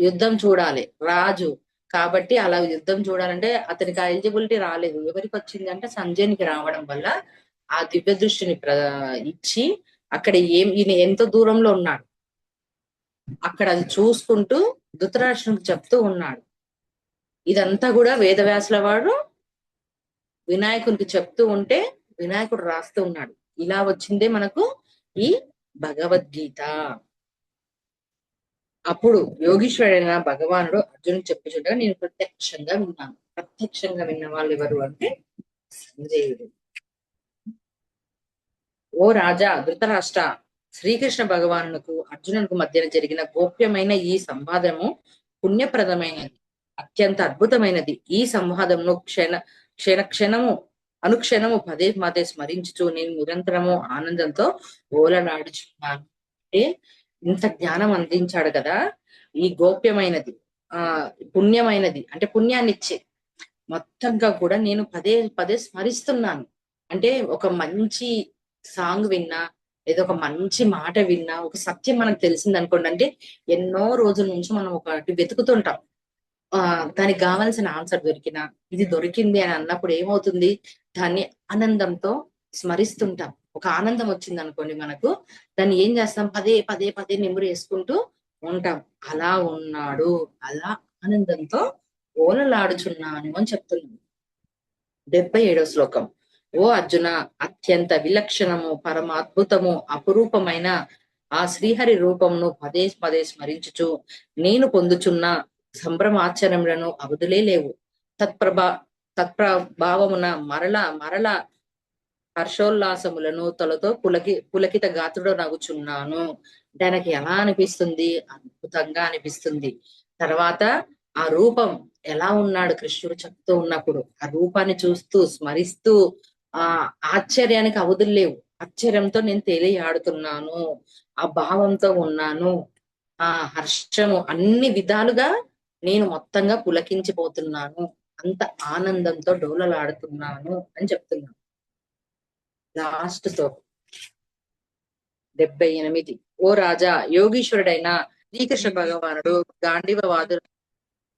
యుద్ధం చూడాలి రాజు కాబట్టి, అలా యుద్ధం చూడాలంటే అతనికి ఆ ఎలిజిబిలిటీ రాలేదు. ఎవరికి వచ్చింది అంటే సంజయునికి రావడం వల్ల ఆ దివ్య దృష్టిని ఇచ్చి అక్కడ ఈయన ఎంత దూరంలో ఉన్నాడు అక్కడ అది చూసుకుంటూ ధృతరాష్ట్రునికి చెప్తూ ఉన్నాడు. ఇదంతా కూడా వేదవ్యాసుల వాడు వినాయకునికి చెప్తూ ఉంటే వినాయకుడు రాస్తూ ఉన్నాడు. ఇలా వచ్చిందే మనకు ఈ భగవద్గీత. అప్పుడు యోగీశ్వరుడైన భగవానుడు అర్జునుడు చెప్పుచుండగా నేను ప్రత్యక్షంగా విన్నాను. ప్రత్యక్షంగా విన్న వాళ్ళు ఎవరు అంటే సంజయుడు. ఓ రాజా ధృతరాష్ట్ర, శ్రీకృష్ణ భగవానుకు అర్జునునికి మధ్యన జరిగిన గోప్యమైన ఈ సంవాదము పుణ్యప్రదమైనది, అత్యంత అద్భుతమైనది. ఈ సంవాదమును క్షణము అనుక్షణము పదే పదే స్మరించుచు నేను నిరంతరము ఆనందంతో ఓలలాడుచున్నాను. అంటే ఇంత జ్ఞానం అందించాడు కదా. ఈ గోప్యమైనది, ఆ పుణ్యమైనది అంటే పుణ్యాన్ని ఇచ్చే మొత్తంగా కూడా నేను పదే పదే స్మరిస్తున్నాను. అంటే ఒక మంచి సాంగ్ విన్నా, లేదా ఒక మంచి మాట విన్నా, ఒక సత్యం మనకు తెలిసింది అనుకోండి, అంటే ఎన్నో రోజుల నుంచి మనం ఒకటి వెతుకుతుంటాం. దానికి కావాల్సిన ఆన్సర్ దొరికినా, ఇది దొరికింది అని అన్నప్పుడు ఏమవుతుంది? దాన్ని ఆనందంతో స్మరిస్తుంటాం. ఒక ఆనందం వచ్చింది అనుకోండి మనకు, దాన్ని ఏం చేస్తాం? పదే పదే పదే నెమరు వేసుకుంటూ ఉంటాం. అలా ఉన్నాడు, అలా ఆనందంతో ఓలలాడుచున్నాను అని చెప్తున్నాను. 77వ శ్లోకం. ఓ అర్జున, అత్యంత విలక్షణము, పరమ అద్భుతము, అపురూపమైన ఆ శ్రీహరి రూపమును పదే పదే స్మరించుచు నేను పొందుచున్న సంభ్రమాచరణలను అవధులే లేవు. తత్ప్రభావమున మరల మరల హర్షోల్లాసములను తలతో పులకిత గాత్రుడు నగుచున్నాను. అంటే ఆయనకి ఎలా అనిపిస్తుంది? అద్భుతంగా అనిపిస్తుంది. తర్వాత ఆ రూపం ఎలా ఉన్నాడు కృష్ణుడు చెప్తూ ఉన్నప్పుడు, ఆ రూపాన్ని చూస్తూ స్మరిస్తూ ఆ ఆశ్చర్యానికి అవధులు లేవు. ఆశ్చర్యంతో నేను తేలియాడుతున్నాను, ఆ భావంతో ఉన్నాను, ఆ హర్షము అన్ని విధాలుగా నేను మొత్తంగా పులకించిపోతున్నాను, అంత ఆనందంతో డోలలాడుతున్నాను అని చెప్తున్నాను. లాస్ట్ తో 78. ఓ రాజా, యోగీశ్వరుడైన శ్రీకృష్ణ భగవానుడు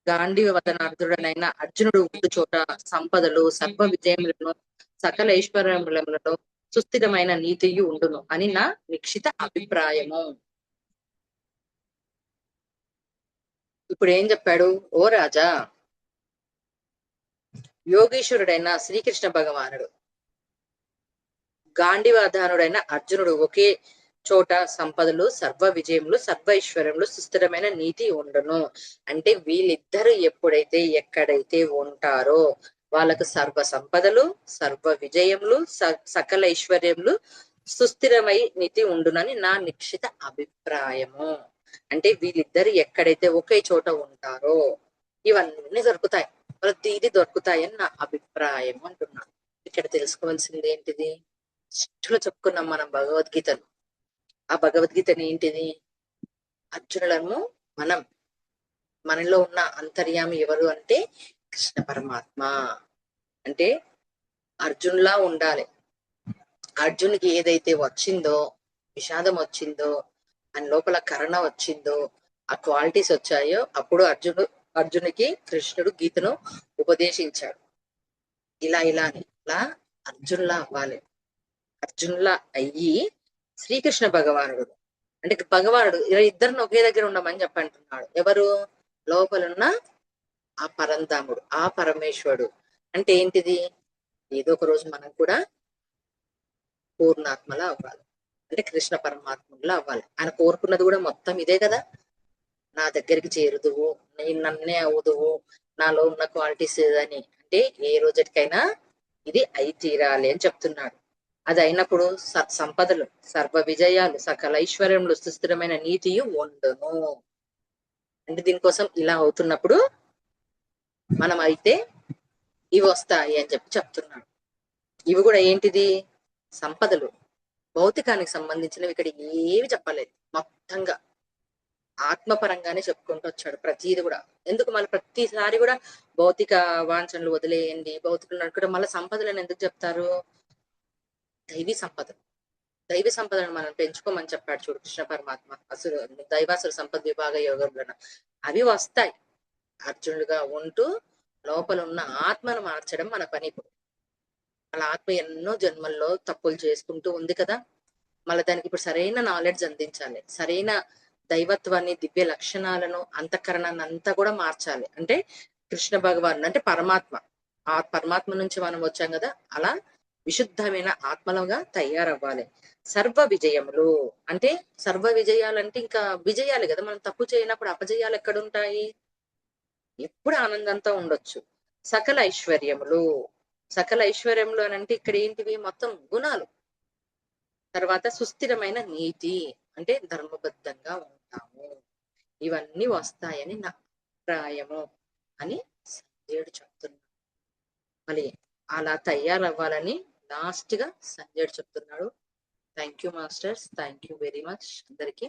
గాంధీవ వదనార్థుడనైన అర్జునుడు ఉండు చోట సంపదలు సర్వ విజయములను సకల ఐశ్వర్యములను సుస్థిరమైన నీతియు ఉండును అని నా నిక్షిత అభిప్రాయము. ఇప్పుడు ఏం చెప్పాడు? ఓ రాజా, యోగీశ్వరుడైన శ్రీకృష్ణ భగవానుడు గాంధీవాధానుడైన అర్జునుడు ఒకే చోట సంపదలు సర్వ విజయములు సర్వ ఐశ్వర్యములు సుస్థిరమైన నీతి ఉండును. అంటే వీళ్ళిద్దరు ఎప్పుడైతే ఎక్కడైతే ఉంటారో వాళ్ళకు సర్వ సంపదలు సర్వ విజయములు సకల ఐశ్వర్యములు సుస్థిరమై నీతి ఉండునని నా నిశ్చిత అభిప్రాయము. అంటే వీళ్ళిద్దరు ఎక్కడైతే ఒకే చోట ఉంటారో ఇవన్నీ దొరుకుతాయి, ప్రతిదీ దొరుకుతాయని నా అభిప్రాయం అంటున్నా. ఇక్కడ తెలుసుకోవాల్సింది ఏంటిది? ఇష్టలో చెప్పుకున్నాం మనం భగవద్గీతను. ఆ భగవద్గీతని ఏంటిది? అర్జునులను మనం మనలో ఉన్న అంతర్యామి ఎవరు అంటే కృష్ణ పరమాత్మ. అంటే అర్జున్లా ఉండాలి. అర్జున్కి ఏదైతే వచ్చిందో, విషాదం వచ్చిందో, ఆయన లోపల కరుణ వచ్చిందో, ఆ క్వాలిటీస్ వచ్చాయో అప్పుడు అర్జునుకి కృష్ణుడు గీతను ఉపదేశించాడు. ఇలా ఇలా అని ఇలా అర్జున్లా అవ్వాలి. అర్జున్లా అయ్యి శ్రీకృష్ణ భగవానుడు అంటే భగవానుడు ఇద్దరిని ఒకే దగ్గర ఉండమని చెప్పంటున్నాడు. ఎవరు? లోపలున్న ఆ పరంధాముడు, ఆ పరమేశ్వరుడు. అంటే ఏంటిది? ఏదో ఒక రోజు మనం కూడా పూర్ణాత్మలా అవ్వాలి. అంటే కృష్ణ పరమాత్మలా అవ్వాలి. ఆయన కోరుకున్నది కూడా మొత్తం ఇదే కదా. నా దగ్గరికి చేరుదువు, నేను నన్నే అవుదువు, నాలో ఉన్న క్వాలిటీస్ అని. అంటే ఏ రోజుకైనా ఇది అయి తీరాలి అని చెప్తున్నాడు. అది అయినప్పుడు సంపదలు, సర్వ విజయాలు, సకల ఐశ్వర్యములు, సుస్థిరమైన నీతియు ఉండును. అంటే దీనికోసం ఇలా అవుతున్నప్పుడు మనం అయితే ఇవి వస్తాయి అని చెప్తున్నాడు. ఇవి కూడా ఏంటిది? సంపదలు, భౌతికానికి సంబంధించినవి ఇక్కడ ఏవి చెప్పలేదు. మొత్తంగా ఆత్మపరంగానే చెప్పుకుంటూ వచ్చాడు ప్రతిది కూడా. ఎందుకు మళ్ళీ ప్రతిసారి కూడా భౌతిక వాంఛనలు వదిలేయండి, భౌతికలు నడుకుంటే మళ్ళీ సంపదలను ఎందుకు చెప్తారు? దైవీ సంపదలు, దైవ సంపదను మనం పెంచుకోమని చెప్పాడు చూడు కృష్ణ పరమాత్మ. అసలు దైవాసుర సంపద విభాగ యోగంలో అవి వస్తాయి. అర్జునుడుగా ఉంటూ లోపల ఉన్న ఆత్మను మార్చడం మన పని. ఇప్పుడు వాళ్ళ ఆత్మ ఎన్నో జన్మల్లో తప్పులు చేసుకుంటూ ఉంది కదా. మళ్ళీ దానికి ఇప్పుడు సరైన నాలెడ్జ్ అందించాలి. సరైన దైవత్వాన్ని, దివ్య లక్షణాలను, అంతఃకరణాన్ని అంతా కూడా మార్చాలి. అంటే కృష్ణ భగవాన్ అంటే పరమాత్మ, ఆ పరమాత్మ నుంచి మనం వచ్చాం కదా, అలా విశుద్ధమైన ఆత్మలుగా తయారవ్వాలి. సర్వ విజయములు అంటే సర్వ విజయాలంటే ఇంకా విజయాలు కదా. మనం తప్పు చేయనప్పుడు అపజయాలు ఎక్కడుంటాయి? ఎప్పుడు ఆనందంతో ఉండొచ్చు. సకల ఐశ్వర్యములు, సకల ఐశ్వర్యములు అని అంటే ఇక్కడ ఏంటివి? మొత్తం గుణాలు. తర్వాత సుస్థిరమైన నీతి అంటే ధర్మబద్ధంగా ఉంటాము. ఇవన్నీ వస్తాయని నా అభిప్రాయము అని సంజయుడు చెప్తున్నాడు. మళ్ళీ అలా తయారవ్వాలని లాస్ట్ గా సంజయుడు చెప్తున్నాడు. Thank you masters, thank you very much అందరికి.